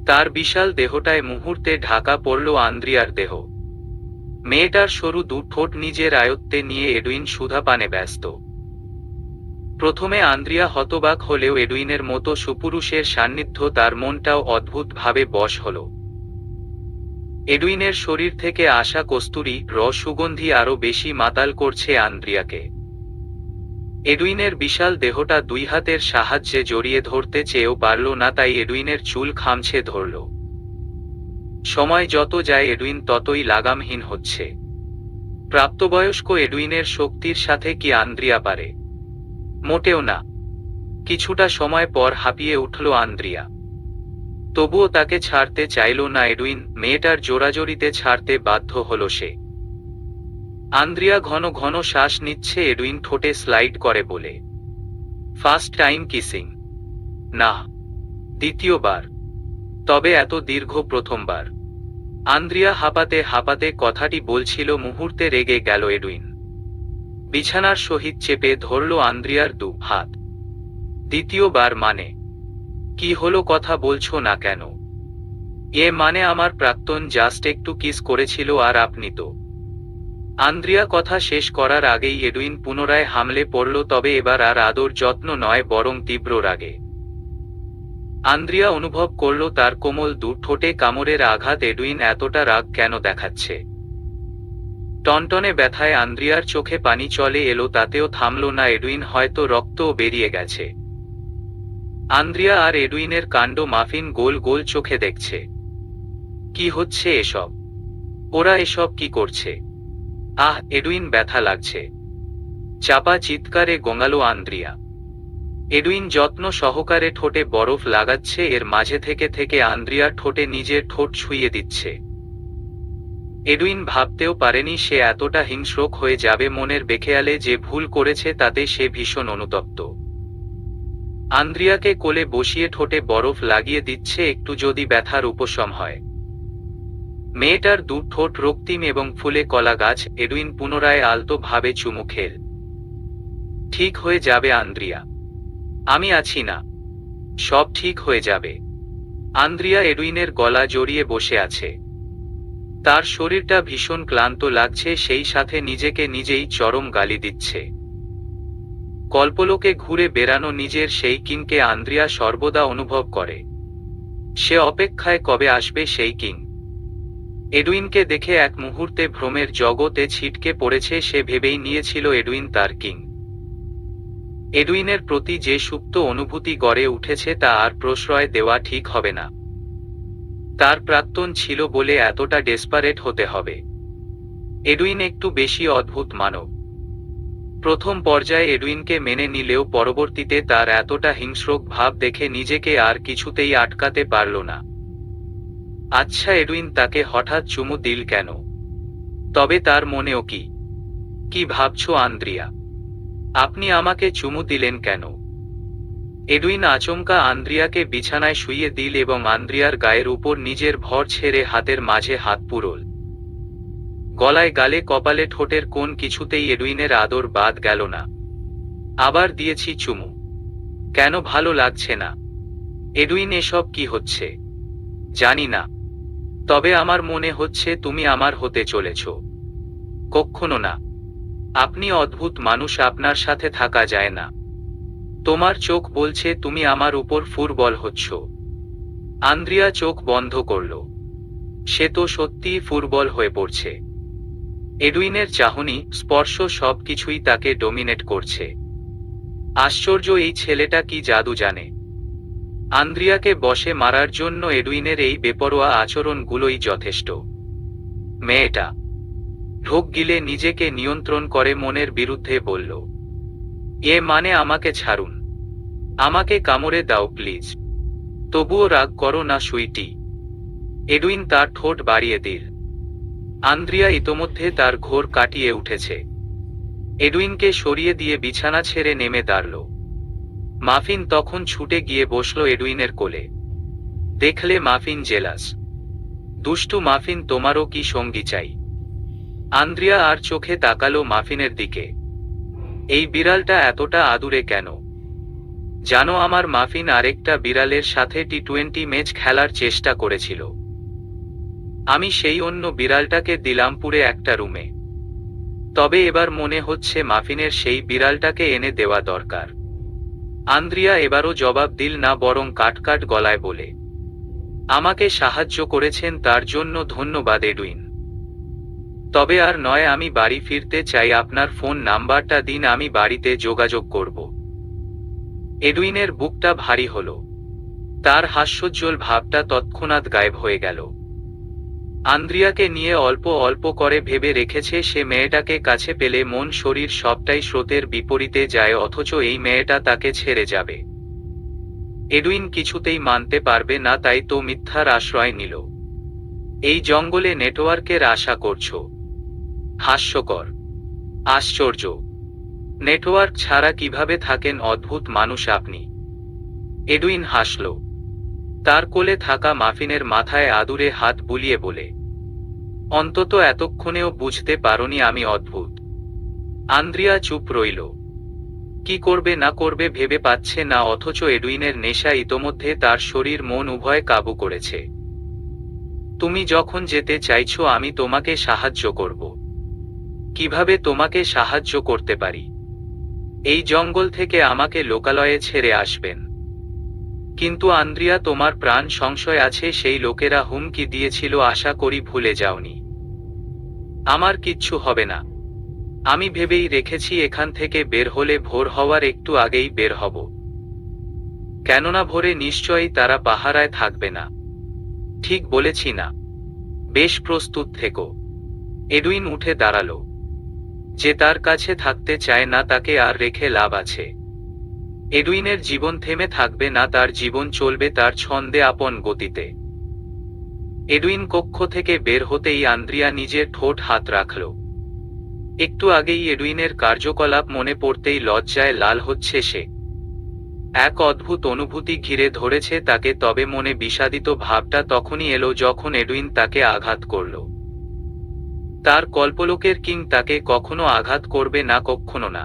তার বিশাল দেহটায় মুহূর্তে ঢাকা পড়ল আন্দ্রিয়ার দেহ। মেয়েটার সরু দু ঠোঁট নিজের আয়ত্তে নিয়ে এডুইন সুধাপানে ব্যস্ত। প্রথমে আন্দ্রিয়া হতবাক হলেও এডুইনের মতো সুপুরুষের সান্নিধ্য তার মনটাও অদ্ভুতভাবে বশ হল। এডুইনের শরীর থেকে আসা কস্তুরী সুগন্ধি আরো বেশি মাতাল করছে আন্দ্রিয়াকে। এডুইনের বিশাল দেহটা দুই হাতের সাহায্যে জড়িয়ে ধরতে চেয়েও পারল না, তাই এডুইনের চুল খামছে ধরল। সময় যত যায় এডুইন ততই লাগামহীন হচ্ছে। প্রাপ্তবয়স্ক এডুইনের শক্তির সাথে কি আন্দ্রিয়া পারে? মোটেও না। কিছুটা সময় পর হাঁপিয়ে উঠল আন্দ্রিয়া। তবুও তাকে ছাড়তে চাইল না এডুইন। মেয়েটার জোরাজোরিতে ছাড়তে বাধ্য হল সে। আন্দ্রিয়া ঘন ঘন শ্বাস নিচ্ছে। এডুইন ঠোঁটে স্লাইড করে বলে, ফার্স্ট টাইম কিসিং? না, দ্বিতীয়বার। তবে এত দীর্ঘ প্রথমবার। আন্দ্রিয়া হাঁপাতে হাঁপাতে কথাটি বলছিল। মুহূর্তে রেগে গেল এডুইন। বিছানার সহিত চেপে ধরল আন্দ্রিয়ার দু হাত। দ্বিতীয়বার মানে? কি হলো, কথা বলছো না কেন? মানে আমার প্রাক্তন জাস্ট একটু কিস করেছিল আর আপনি তো। আন্দ্রিয়া কথা শেষ করার আগেই এডুইন পুনরায় হামলে পড়ল, তবে এবার আর আদর যত্ন নয়, বরং তীব্র রাগে। আন্দ্রিয়া অনুভব করল তার কোমল দু ঠোঁটে কামড়ের আঘাত। এডুইন এতটা রাগ কেন দেখাচ্ছে? টনটনে ব্যথায় আন্দ্রিয়ার চোখে পানি চলে এলো, তাতেও থামল না। এডুইন হয়তো রক্তও বেরিয়ে গেছে। আন্দ্রিয়া আর এডুইনের কাণ্ড মাফিন গোল গোল চোখে দেখছে। কি হচ্ছে এসব? ওরা এসব কি করছে? এডুইন, ব্যথা লাগছে। চাপা চিৎকারে গোঙালো আন্দ্রিয়া। এডুইন যত্ন সহকারে ঠোঁটে বরফ লাগাচ্ছে। এর মাঝে থেকে থেকে আন্দ্রিয়ার ঠোঁটে নিজের ঠোঁট ছুঁয়ে দিচ্ছে। এডুইন ভাবতেও পারেনি সে এতটা হিংস্র হয়ে যাবে। মনের বেখেয়ালে যে ভুল করেছে তাতে সে ভীষণ অনুতপ্ত। আন্দ্রিয়াকে কোলে বসিয়ে ঠোঁটে বরফ লাগিয়ে দিচ্ছে, একটু যদি ব্যথার উপশম হয়। মেয়েটার দু ঠোঁট রক্তিম এবং ফুলে কলা গাছ। এডুইন পুনরায় আলতো ভাবে চুমু খেল। ঠিক হয়ে যাবে আন্দ্রিয়া, আমি আছি না, সব ঠিক হয়ে যাবে। আন্দ্রিয়া এডুইনের গলা জড়িয়ে বসে আছে। তার শরীরটা ভীষণ ক্লান্ত লাগছে, সেই সাথে নিজেকে নিজেই চরম গালি দিচ্ছে। কল্পলোকে ঘুরে বেড়ানো নিজের সেই কিংকে আন্দ্রিয়া সর্বদা অনুভব করে। সে অপেক্ষায় কবে আসবে সেই কিং। এডুইনকে দেখে এক মুহূর্তে ভ্রমের জগতে ছিটকে পড়েছে। সে ভেবেই নিয়েছিল এডুইন তার কিং। এডুইনের প্রতি যে সুপ্ত অনুভূতি গড়ে উঠেছে তা আর প্রশ্রয় দেওয়া ঠিক হবে না। তার প্রাক্তন ছিল বলে এতটা ডেসপারেট হতে হবে। এডুইন একটু বেশি অদ্ভুত মানব। প্রথম পর্যায়ে এডুইনকে মেনে নিলেও পরবর্তীতে তার এতটা হিংস্র ভাব দেখে নিজেকে আর কিছুতেই আটকাতে পারল না। আচ্ছা, এডুইন তাকে হঠাৎ চুমু দিল কেন? তবে তার মনেও কি ভাবছো আন্দ্রিয়া? আপনি আমাকে চুমু দিলেন কেন? এডুইন আচমকা আন্দ্রিয়াকে বিছানায় শুইয়ে দিল এবং আন্দ্রিয়ার গায়ের উপর নিজের ভর ছেড়ে হাতের মাঝে হাত পুরল। গলায়, গালে, কপালে, ঠোঁটের কোণ কিছুতেই এডুইনের আদর বাদ গেল না। আবার দিয়েছি চুমু। কেন ভালো লাগছে না? এডুইন, এসব কি হচ্ছে? জানি না, তবে আমার মনে হচ্ছে তুমি আমার হতে চলেছ। কক্ষনো না। আপনি অদ্ভুত মানুষ, আপনার সাথে থাকা যায় না। তোমার চোখ বলছে তুমি আমার উপর ফুরবল হচ্ছ। আন্দ্রিয়া চোখ বন্ধ করল। সে তো সত্যিই ফুরবল হয়ে পড়ছে। এডুইনের চাহনি, স্পর্শ সবকিছুই তাকে ডমিনেট করছে। আশ্চর্য, এই ছেলেটা কি জাদু জানে। আন্দ্রিয়াকে বশে মারার জন্য এডুইনের এই বেপরোয়া আচরণগুলোই যথেষ্ট। মেয়েটা ঢোক গিলে নিজেকে নিয়ন্ত্রণ করে মনের বিরুদ্ধে বলল, মানে আমাকে ছাড়ুন, আমাকে কামড়ে দাও প্লিজ। তবুও রাগ করো না সুইটি। এডুইন তার ঠোঁট বাড়িয়ে দিল। আন্দ্রিয়া ইতোমধ্যে তার ঘোর কাটিয়ে উঠেছে। এডুইনকে সরিয়ে দিয়ে বিছানা ছেড়ে নেমে দাঁড়ল। মাফিন তখন ছুটে গিয়ে বসল এডুইনের কোলে। দেখলে মাফিন জেলাস। দুষ্টু মাফিন, তোমারও কি সঙ্গী চাই? আন্দ্রিয়া আর চোখে তাকালো মাফিনের দিকে। এই বিড়ালটা এতটা আদুরে কেন? জানো, আমার মাফিন আরেকটা বিড়ালের সাথে টি-20 ম্যাচ খেলার চেষ্টা করেছিল। আমি সেই অন্য বিড়ালটাকে দিলাম পুরে একটা রুমে। তবে এবার মনে হচ্ছে মাফিনের সেই বিড়ালটাকে এনে দেওয়া দরকার। আন্দ্রিয়া এবারও জবাব দিল না, বরং কাটকাট গলায় বলে, আমাকে সাহায্য করেছেন তার জন্য ধন্যবাদ এডুইন। তবে আর নয়, আমি বাড়ি ফিরতে চাই। আপনার ফোন নাম্বারটা দিন, আমি বাড়িতে যোগাযোগ করব। এডুইনের বুকটা ভারী হল। তার হাস্যোজ্জ্বল ভাবটা তৎক্ষণাৎ গায়েব হয়ে গেল। আন্দ্রিয়াকে নিয়ে অল্প অল্প করে ভেবে রেখেছে সে মেয়েটাকে কাছে পেলে মন শরীর সবটাই স্রোতের বিপরীতে যায়, অথচ এই মেয়েটা তাকে ছেড়ে যাবে। এডুইন কিছুতেই মানতে পারবে না, তাই তো মিথ্যার আশ্রয় নিল। এই জঙ্গলে নেটওয়ার্কের আশা করছো? হাস্যকর, আশ্চর্য। নেটওয়ার্ক ছাড়া কিভাবে থাকেন অদ্ভুত মানুষ আপনি? এডুইন হাসল। তার কোলে থাকা মাফিনের মাথায় আদুরে হাত বুলিয়ে বলে, অন্তত এতক্ষণেও বুঝতে পারোনি আমি অদ্ভুত? আন্দ্রিয়া চুপ রইল। কি করবে না করবে ভেবে পাচ্ছে না, অথচ এডুইনের নেশা ইতোমধ্যে তার শরীর মন উভয় কাবু করেছে। তুমি যখন যেতে চাইছো আমি তোমাকে সাহায্য করব। কিভাবে তোমাকে সাহায্য করতে পারি? এই জঙ্গল থেকে আমাকে লোকালয়ে ছেড়ে আসবেন। কিন্তু আন্দ্রিয়া, তোমার প্রাণ সংশয় আছে, সেই লোকেরা হুমকি দিয়েছিল, আশা করি ভুলে যাওনি। আমার কিচ্ছু হবে না। আমি ভেবেই রেখেছি এখান থেকে বের হলে ভোর হওয়ার একটু আগেই বের হব। কেননা ভোরে নিশ্চয়ই তারা পাহারায় থাকবে না। ঠিক বলেছি না? বেশ প্রস্তুত থেকো। এডুইন উঠে দাঁড়ালো। যে তার কাছে থাকতে চায় না তাকে আর রেখে লাভ আছে? এডুইনের জীবন থেমে থাকবে না, তার জীবন চলবে তার ছন্দে, আপন গতিতে। এডুইন কক্ষ থেকে বের হতেই আন্দ্রিয়া নিজের ঠোঁট হাত রাখল। একটু আগেই এডুইনের কার্যকলাপ মনে পড়তেই লজ্জায় লাল হচ্ছে সে। এক অদ্ভুত অনুভূতি ঘিরে ধরেছে তাকে, তবে মনে বিষাদিত ভাবটা তখনই এলো যখন এডুইন তাকে আঘাত করল। তার কল্পলোকের কিং তাকে কখনো আঘাত করবে না, কখনো না।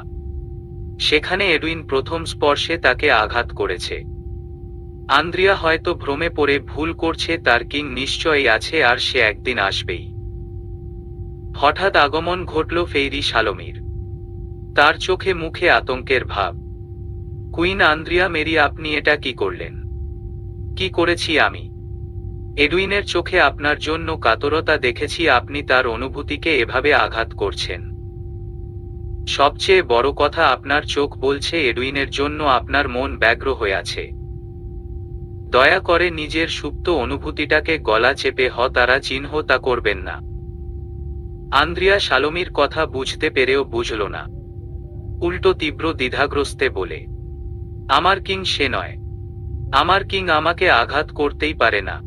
সেখানে এডুইন প্রথম স্পর্শে তাকে আঘাত করেছে। আন্দ্রিয়া হয়তো ভ্রমে পড়ে ভুল করছে, তার কিং নিশ্চয়ই আছে আর সে একদিন আসবেই। হঠাৎ আগমন ঘটল ফেইরি শালোমির। তার চোখে মুখে আতঙ্কের ভাব। কুইন আন্দ্রিয়া মেরি, আপনি এটা কি করলেন? কি করেছি আমি? এডুইনের চোখে আপনার জন্য কাতরতা দেখেছি, আপনি তার অনুভূতিকে এভাবে আঘাত করছেন। সবচেয়ে বড় কথা, আপনার চোখ বলছে এডুইনের জন্য আপনার মন ব্যগ্র হয়ে আছে। দয়া করে নিজের সুপ্ত অনুভূতিটাকে গলা চেপে হতারা চিহ্ন তা করবেন না। আন্দ্রিয়া শালোমির কথা বুঝতে পেরেও বুঝল না, উল্টো তীব্র দ্বিধাগ্রস্তে বলে, আমার কিং সে নয়। আমার কিং আমাকে আঘাত করতেই পারে না।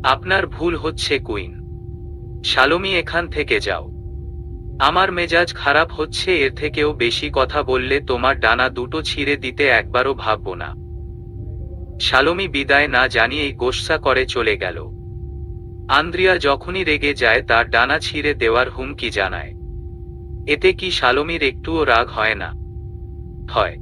আপনার ভুল হচ্ছে কুইন শালোমি, এখান থেকে যাও। আমার মেজাজ খারাপ হচ্ছে, এর থেকেও বেশি কথা বললে তোমার ডানা দুটো ছিঁড়ে দিতে একবারও ভাবব না। শালোমি বিদায় না জানিয়েই গোস্সা করে চলে গেল। আন্দ্রিয়া যখনই রেগে যায় তার ডানা ছিঁড়ে দেওয়ার হুমকি জানায়। এতে কি শালোমির একটুও রাগ হয় না? হয়।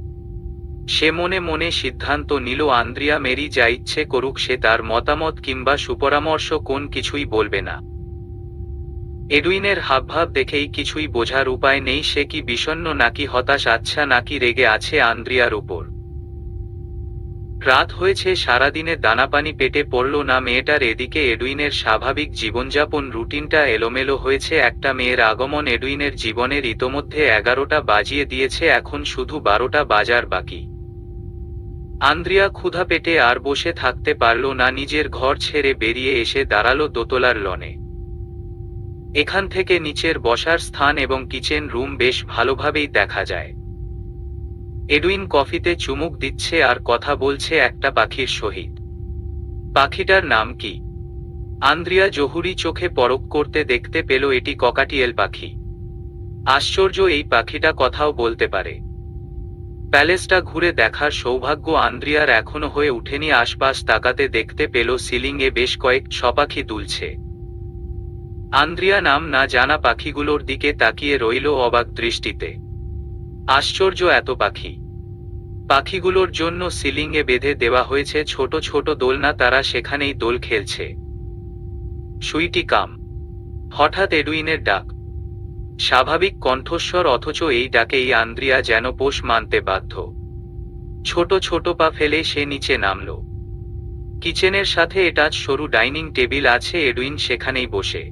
সে মনে মনে সিদ্ধান্ত নিল আন্দ্রিয়া মেরি যা ইচ্ছে করুক, সে তার মতামত কিংবা সুপরামর্শ কোন কিছুই বলবে না। এডুইনের হাবভাব দেখেই কিছুই বোঝার উপায় নেই, সে কি বিষণ্ণ নাকি হতাশ, আচ্ছা নাকি রেগে আছে আন্দ্রিয়ার উপর। রাত হয়েছে, সারাদিনে দানাপানি পেটে পড়ল না মেয়েটার। এদিকে এডুইনের স্বাভাবিক জীবনযাপন রুটিনটা এলোমেলো হয়েছে। একটা মেয়ের আগমন এডুইনের জীবনের ইতোমধ্যে 11টা বাজিয়ে দিয়েছে, এখন শুধু 12টা বাজার বাকি। আন্দ্রিয়া ক্ষুধা পেটে আর বসে থাকতে পারল না, নিজের ঘর ছেড়ে বেরিয়ে এসে দাঁড়ালো দোতলার লনে। এখান থেকে নিচের বসার স্থান এবং কিচেন রুম বেশ ভালোভাবেই দেখা যায়। এডুইন কফিতে চুমুক দিচ্ছে আর কথা বলছে একটা পাখির সহিত। পাখিটার নাম কি? আন্দ্রিয়া জহুরি চোখে পরখ করতে দেখতে পেল এটি ককাটিয়েল পাখি। আশ্চর্য, এই পাখিটা কথাও বলতে পারে। প্যালেসটা ঘুরে দেখার সৌভাগ্য আন্দ্রিয়ার এখনো হয়ে উঠেনি। আশপাশ তাকাতে দেখতে পেল সিলিংয়ে বেশ কয়েক পাখি দুলছে। আন্দ্রিয়া নাম না জানা পাখিগুলোর দিকে তাকিয়ে রইল অবাক দৃষ্টিতে। আশ্চর্য, এত পাখি! পাখিগুলোর জন্য সিলিংয়ে বেঁধে দেওয়া হয়েছে ছোট ছোট দোলনা, তারা সেখানেই দোল খেলছে। সুইটি কাম! হঠাৎ এডুইনের ডাক। স্বাভাবিক কণ্ঠস্বর, অথচ এই ডাকেই আন্দ্রিয়া যেন পোষ মানতে বাধ্য। ছোট ছোট পা ফেলে সে নিচে নামল। কিচেনের সাথে অ্যাটাচ সরু ডাইনিং টেবিল আছে, এডুইন সেখানেই বসে।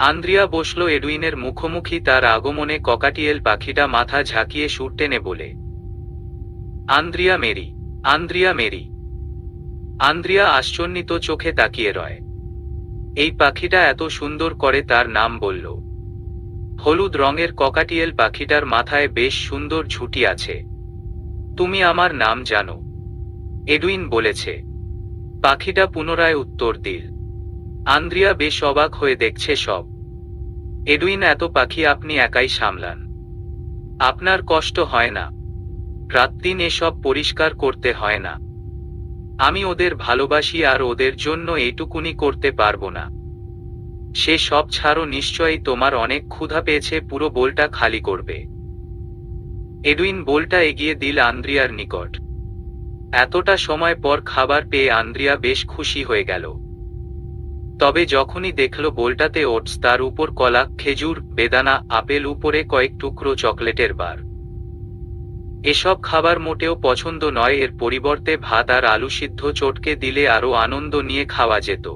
আন্দ্রিয়া বসল এডুইনের মুখোমুখি। তার আগমনে ককাটিয়েল পাখিটা মাথা ঝাঁকিয়ে সুর টেনে বলে, Andrea Mary, Andrea Mary. Andrea আশ্চর্যিত চোখে তাকিয়ে রয়। এই পাখিটা এত সুন্দর করে তার নাম বলল। হলুদ রঙের ককাটিয়েল পাখিটার মাথায় বেশ সুন্দর ঝুঁটি আছে। তুমি আমার নাম জানো? এডুইন বলেছে। পাখিটা পুনরায় উত্তর দিল। আন্দ্রিয়া বেশ অবাক হয়ে দেখছে সব। এডুইন, এত পাখি আপনি একাই সামলান? আপনার কষ্ট হয় না? রাতদিন এসব পরিষ্কার করতে হয় না? আমি ওদের ভালোবাসি আর ওদের জন্য এইটুকুনি করতে পারবো না? সে সব ছাড়ো, নিশ্চয়ই তোমার অনেক ক্ষুধা পেয়েছে, পুরো বোলটা খালি করবে। এডুইন বোলটা এগিয়ে দিল আন্দ্রিয়ার নিকট। এতটা সময় পর খাবার পেয়ে আন্দ্রিয়া বেশ খুশি হয়ে গেল। তবে যখনই দেখল বোলটাতে ওটস, তার উপর কলা, খেজুর, বেদানা, আপেল, উপরে কয়েক টুকরো চকলেটের বার। এসব খাবার মোটেও পছন্দ নয়, এর পরিবর্তে ভাত আর আলু সিদ্ধ চটকে দিলে আরো আনন্দ নিয়ে খাওয়া যেত।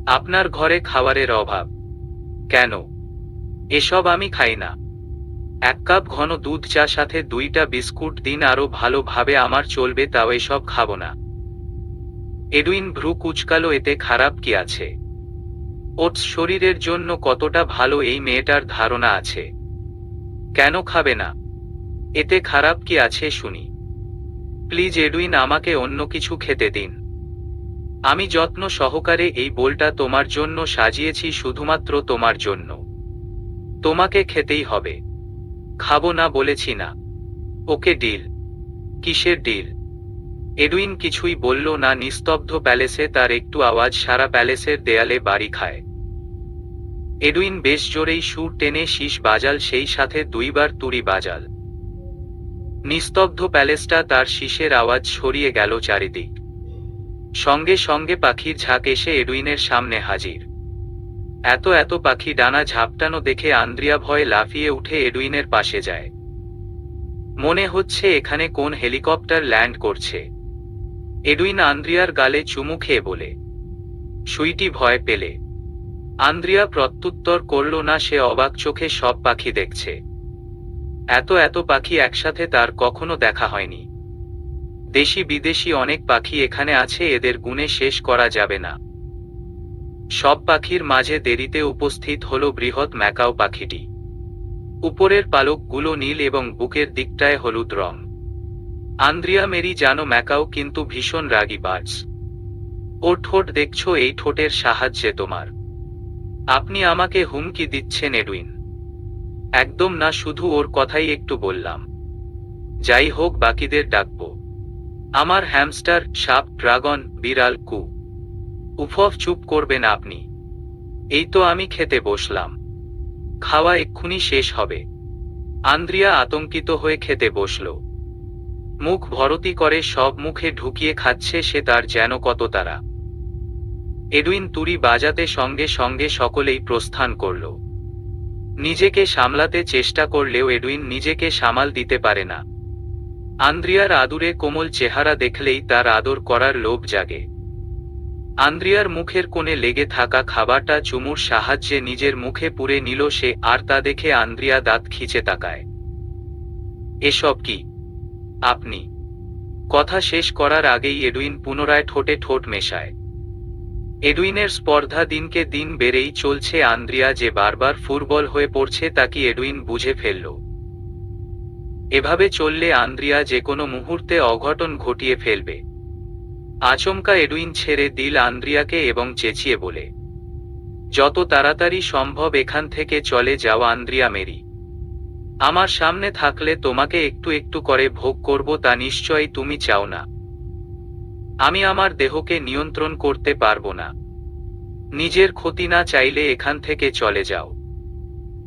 আপনার ঘরে খাবারের অভাব? কেন? এসব আমি খাই না। 1 কাপ ঘন দুধ চা সাথে 2টা বিস্কুট দিন, আরো ভালোভাবে আমার চলবে, তাও এসব খাবো না। এডুইন ভ্রু কুঁচকালো, এতে খারাপ কি আছে? ওটস শরীরের জন্য কতটা ভালো এই মেয়েটার ধারণা আছে। কেন খাবে না? এতে খারাপ কি আছে শুনি? প্লিজ এডুইন, আমাকে অন্য কিছু খেতে দিন। আমি যত্ন সহকারে এই বোলটা তোমার জন্য সাজিয়েছি, শুধুমাত্র তোমার জন্য। তোমাকে খেতেই হবে। খাবো না বলেছি না? ওকে, ডিল? কিসের ডিল? এডুইন কিছুই বলল না। নিস্তব্ধ প্যালেসে তার একটু আওয়াজ সারা প্যালেসের দেয়ালে বাড়ি খায়। এডুইন বেশ জোরেই সুর টেনে শীষ বাজাল, সেই সাথে 2বার তুড়ি বাজাল। নিস্তব্ধ প্যালেসটা তার শীষের আওয়াজ ছড়িয়ে গেল চারিদিক। সঙ্গে সঙ্গে পাখির ঝাঁক এসে এডুইনের সামনে হাজির। এত এত পাখি ডানা ঝাপটানো দেখে আন্দ্রিয়া ভয়ে লাফিয়ে উঠে এডুইনের পাশে যায়। মনে হচ্ছে এখানে কোন হেলিকপ্টার ল্যান্ড করছে। এডুইন আন্দ্রিয়ার গালে চুমু খেয়ে বলে, সুইটি ভয় পেলে? আন্দ্রিয়া প্রত্যুত্তর করল না, সে অবাক চোখে সব পাখি দেখছে। এত এত পাখি একসাথে তার কখনো দেখা হয়নি। দেশি বিদেশি অনেক পাখি এখানে আছে, এদের গুণে শেষ করা যাবে না। সব পাখির মাঝে দেরিতে উপস্থিত হলো বৃহৎ ম্যাকাও পাখিটি। উপরের পালকগুলো নীল এবং বুকের দিকটায় হলুদ রং। আন্দ্রিয়া মেরি জানো ম্যাকাও কিন্তু ভীষণ রাগী বার্ডস। ওর ঠোঁট দেখছো, এই ঠোঁটের সাহায্যে তোমার। আপনি আমাকে হুমকি দিচ্ছেন এডুইন? একদম না, শুধু ওর কথাই একটু বললাম। যাই হোক, বাকিদের ডাকবো। আমার হ্যামস্টার, সাপ, ড্রাগন, বিড়াল, কু উফফ, চুপ করবেন আপনি? এই তো আমি খেতে বসলাম, খাওয়া এক্ষুনি শেষ হবে। আন্দ্রিয়া আতঙ্কিত হয়ে খেতে বসল। মুখ ভরতি করে সব মুখে ঢুকিয়ে খাচ্ছে সে, তার যেন কত তারা। এডুইন তুড়ি বাজাতে সঙ্গে সঙ্গে সকলেই প্রস্থান করল। নিজেকে সামলাতে চেষ্টা করলেও এডুইন নিজেকে সামাল দিতে পারে না। আন্দ্রিয়ার আদুরে কোমল চেহারা দেখলেই তার আদর করার লোভ জাগে। আন্দ্রিয়ার মুখের কোণে লেগে থাকা খাবারটা চুমুর সাহায্যে নিজের মুখে পুরে নিল সে, আর তা দেখে আন্দ্রিয়া দাঁত খিঁচে তাকায়। এসব কি? আপনি? কথা শেষ করার আগেই এডুইন পুনরায় ঠোঁটে ঠোঁট মেশায়। এডুইনের স্পর্ধা দিনকে দিন বেড়েই চলছে। আন্দ্রিয়া যে বারবার ফুটবল হয়ে পড়ছে তা কি এডুইন বুঝে ফেলল। এভাবে চললে আন্দ্রিয়া যে কোনো মুহূর্তে অঘটন ঘটিয়ে ফেলবে। আচমকা এডুইন ছেড়ে দিল আন্দ্রিয়াকে এবং চেঁচিয়ে বলে, যত তাড়াতাড়ি সম্ভব এখান থেকে চলে যাও আন্দ্রিয়া মেরি। আমার সামনে থাকলে তোমাকে একটু একটু করে ভোগ করব, তা নিশ্চয়ই তুমি চাও না। আমি আমার দেহকে নিয়ন্ত্রণ করতে পারবো না। নিজের ক্ষতি না চাইলে এখান থেকে চলে যাও।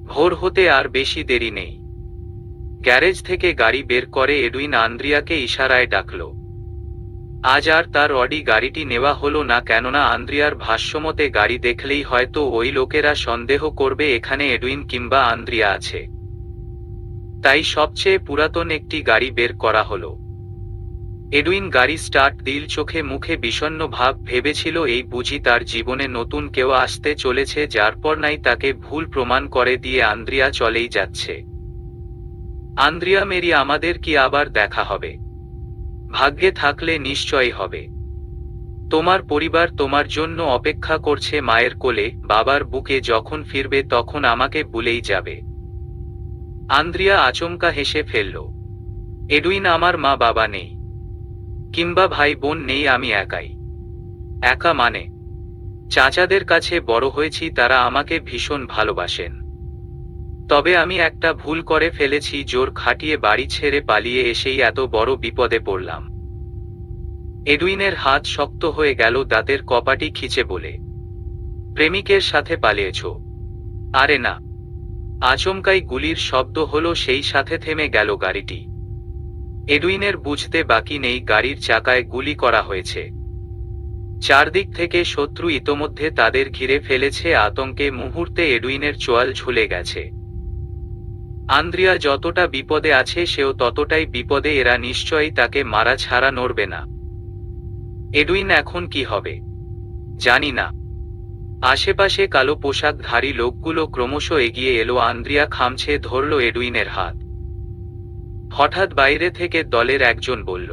ভোর হতে আর বেশি দেরি নেই। গ্যারেজ থেকে গাড়ি বের করে এডুইন আন্দ্রিয়াকে ইশারায় ডাকল। আজ আর তার অডি গাড়িটি নেওয়া হলো না, কেননা আন্দ্রিয়ার ভাষ্যমতে গাড়ি দেখলেই হয়তো ওই লোকেরা সন্দেহ করবে এখানে এডুইন কিংবা আন্দ্রিয়া আছে। তাই সবচেয়ে পুরাতন একটি গাড়ি বের করা হলো। এডুইন গাড়ি স্টার্ট দিল, চোখে মুখে বিষণ্ণ ভাব। ভেবেছিল এই বুঝি তার জীবনে নতুন কেউ আসতে চলেছে, যার পর নাই তাকে ভুল প্রমাণ করে দিয়ে আন্দ্রিয়া চলেই যাচ্ছে। আন্দ্রিয়া মেরি, আমাদের কি আবার দেখা হবে? ভাগ্যে থাকলে নিশ্চয়ই হবে। তোমার পরিবার তোমার জন্য অপেক্ষা করছে মায়ের কোলে, বাবার বুকে। যখন ফিরবে তখন আমাকে ভুলেই যাবে। আন্দ্রিয়া আচমকা হেসে ফেলল। এডুইন, আমার মা বাবা নেই, কিংবা ভাই বোন নেই, আমি একাই। একা মানে? চাচাদের কাছে বড় হয়েছি, তারা আমাকে ভীষণ ভালোবাসেন। তবে আমি একটা ভুল করে ফেলেছি, জোর খাটিয়ে বাড়ি ছেড়ে পালিয়ে এসেই এত বড় বিপদে পড়লাম। এডুইনের হাত শক্ত হয়ে গেল, দাঁতের কপাটি খিচে বলে, প্রেমিকের সাথে পালিয়েছ? আরে না। আচমকাই গুলির শব্দ হলো, সেই সাথে থেমে গেল গাড়িটি। এডুইনের বুঝতে বাকি নেই গাড়ির চাকায় গুলি করা হয়েছে। চারদিক থেকে শত্রু ইতোমধ্যে তাদের ঘিরে ফেলেছে। আতঙ্কে মুহূর্তে এডুইনের চোয়াল ঝুলে গেছে। আন্দ্রিয়া যতটা বিপদে আছে সেও ততটাই বিপদে, এরা নিশ্চয়ই তাকে মারা ছাড়া নড়বে না। এডুইন এখন কি হবে জানি না। আশেপাশে কালো পোশাকধারী লোকগুলো ক্রমশ এগিয়ে এলো। আন্দ্রিয়া খামছে ধরল এডুইনের হাত। হঠাৎ বাইরে থেকে দলের একজন বলল,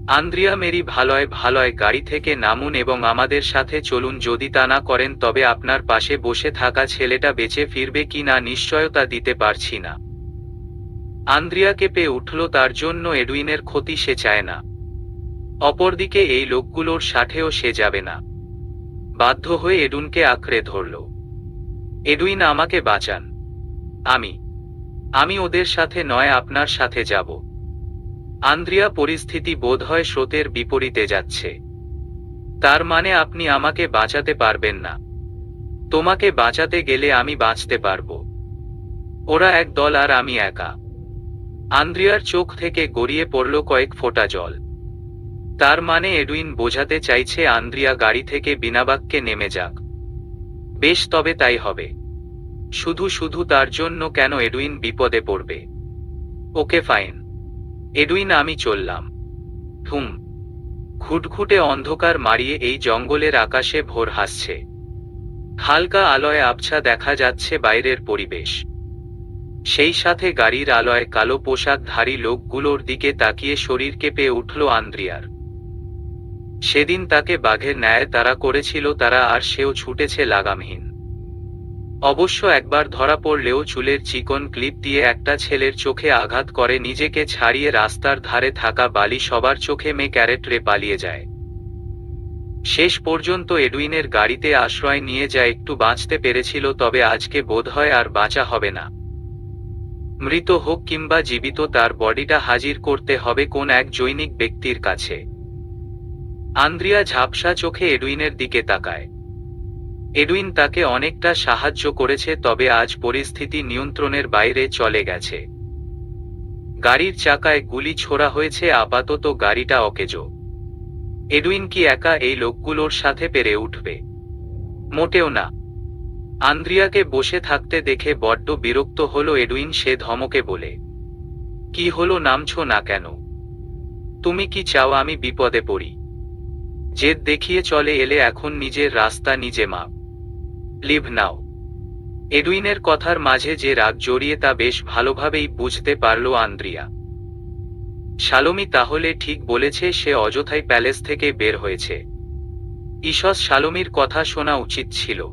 আন্দ্রিয়া মেরি, ভালয় ভালয়, গাড়ি থেকে নামুন এবং আমাদের সাথে চলুন। যদি তা না করেন তবে আপনার পাশে বসে থাকা ছেলেটা বেঁচে ফিরবে কি না নিশ্চয়তা দিতে পারছি না। আন্দ্রিয়া কেঁপে উঠল, তার জন্য এডুইনের ক্ষতি সে চায় না। অপরদিকে এই লোকগুলোর সাথেও সে যাবে না। বাধ্য হয়ে এডুইনকে আঁকড়ে ধরল। এডুইন, আমাকে বাঁচান। আমি ওদের সাথে নয়, আপনার সাথে যাব। আন্দ্রিয়া, পরিস্থিতি বোধহয় স্রোতের বিপরীতে যাচ্ছে। তার মানে আপনি আমাকে বাঁচাতে পারবেন না? তোমাকে বাঁচাতে গেলে আমি বাঁচতে পারবো। ওরা এক দল আর আমি একা। আন্দ্রিয়ার চোখ থেকে গড়িয়ে পড়ল কয়েক ফোঁটা জল। তার মানে এডুইন বোঝাতে চাইছে আন্দ্রিয়া গাড়ি থেকে বিনা বাক্যে নেমে যাক। বেশ, তবে তাই হবে। শুধু শুধু তার জন্য কেন এডুইন বিপদে পড়বে? ওকে ফাইন এডুইন, আমি চললাম। হুম। ঘুটঘুটে অন্ধকার মারিয়ে এই জঙ্গলের আকাশে ভোর হাসছে। হালকা আলোয় আবছা দেখা যাচ্ছে বাইরের পরিবেশ। সেই সাথে গাড়ির আলোয় কালো পোশাকধারী লোকগুলোর দিকে তাকিয়ে শরীর কেঁপে উঠল আন্দ্রিয়ার। সেদিন তাকে বাঘের ন্যায় তাড়া করেছিল তারা, আর সেও ছুটেছে লাগামহীন। অবশ্য একবার ধরা পড়লেও চুলের চিকন ক্লিপ দিয়ে একটা ছেলের চোখে আঘাত করে নিজেকে ছাড়িয়ে রাস্তার ধারে থাকা বালি সবার চোখে ক্যারেট রে পালিয়ে যায়। শেষ পর্যন্ত এডুইনের গাড়িতে আশ্রয় নিয়ে যা একটু বাঁচতে পেরেছিল, তবে আজকে বোধহয় আর বাঁচা হবে না। মৃত হোক কিংবা জীবিত, তার বডিটা হাজির করতে হবে কোন এক জৈনিক ব্যক্তির কাছে। আন্দ্রিয়া ঝাপসা চোখে এডুইনের দিকে তাকায়। এডুইন তাকে অনেকটা সাহায্য করেছে, তবে আজ পরিস্থিতি নিয়ন্ত্রণের বাইরে চলে গেছে। গাড়ির চাকায় গুলি ছোড়া হয়েছে, আপাতত গাড়িটা অকেজো। এডুইন কি একা এই লোকগুলোর সাথে পেরে উঠবে? মোটেও না। আন্দ্রিয়াকে বসে থাকতে দেখে বড্ড বিরক্ত হলো এডুইন। সে ধমকে বলে, কি হলো, নামছো না কেন? তুমি কি চাও আমি বিপদে পড়ি? জেদ দেখিয়ে চলে এলে এখন নিজের রাস্তা নিজে মাপ। লিভ নাও। এডুইনের কথার মাঝে যে রাগ জড়িয়ে তা বেশ ভালোভাবেই বুঝতে পারল আন্দ্রিয়া। শালোমি তাহলে ঠিক বলেছে, সে অযথাই প্যালেস থেকে বের হয়েছে। ঈষৎ শালোমির কথা শোনা উচিত ছিল।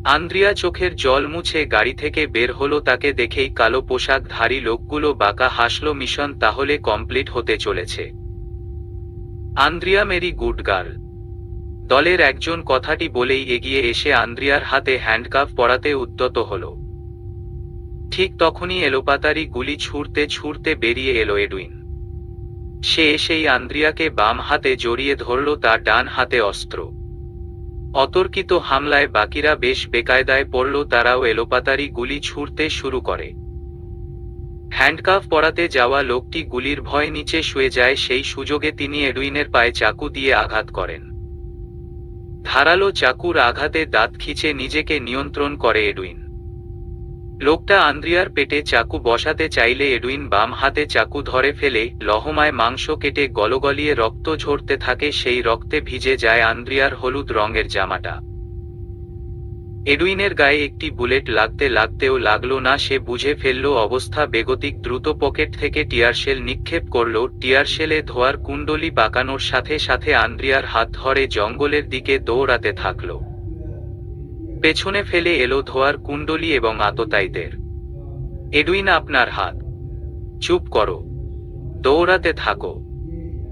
আন্দ্রিয়া চোখের জল মুছে গাড়ি থেকে বের হলো। তাকে দেখেই কালো পোশাকধারী লোকগুলো বাঁকা হাসল। মিশন তাহলে কমপ্লিট হতে চলেছে। Andrea Mary good girl. দলের একজন কথাটি বলেই এগিয়ে এসে আন্দ্রিয়ার হাতে হ্যান্ডকাফ পরাতে উদ্যত হল। ঠিক তখনই এলোপাতাড়ি গুলি ছুড়তে ছুড়তে বেরিয়ে এলো এডুইন। সে এসেই আন্দ্রিয়াকে বাম হাতে জড়িয়ে ধরল, তার ডান হাতে অস্ত্র। অতর্কিত হামলায় বাকিরা বেশ বেকায়দায় পড়ল। তারাও এলোপাতাড়ি গুলি ছুড়তে শুরু করে। হ্যান্ডকাফ পরাতে যাওয়া লোকটি গুলির ভয়ে নিচে শুয়ে যায়। সেই সুযোগে তিনি এডুইনের পায়ে চাকু দিয়ে আঘাত করেন। ধারালো চাকুর আঘাতে দাঁত খিঁচে নিজেকে নিয়ন্ত্রণ করে এডুইন। লোকটা আন্দ্রিয়ার পেটে চাকু বসাতে চাইলে এডুইন বাম হাতে চাকু ধরে ফেলে লহমায় মাংস কেটে গলগলিয়ে রক্ত ঝরতে থাকে। সেই রক্তে ভিজে যায় আন্দ্রিয়ার হলুদ রঙের জামাটা। এডুইনের গায়ে একটি বুলেট লাগতে লাগতেও লাগলো না। সে বুঝে ফেলল অবস্থা বেগতিক। দ্রুত পকেট থেকে টিয়ারশেল নিক্ষেপ করল। টিয়ারশেলে ধোয়ার কুণ্ডলি বাঁকানোর সাথে সাথে আন্দ্রিয়ার হাত ধরে জঙ্গলের দিকে দৌড়াতে থাকল। পেছনে ফেলে এলো ধোয়ার কুণ্ডলি এবং আততায়ীদের। এডুইন, আপনার হাত। চুপ করো, দৌড়াতে থাকো।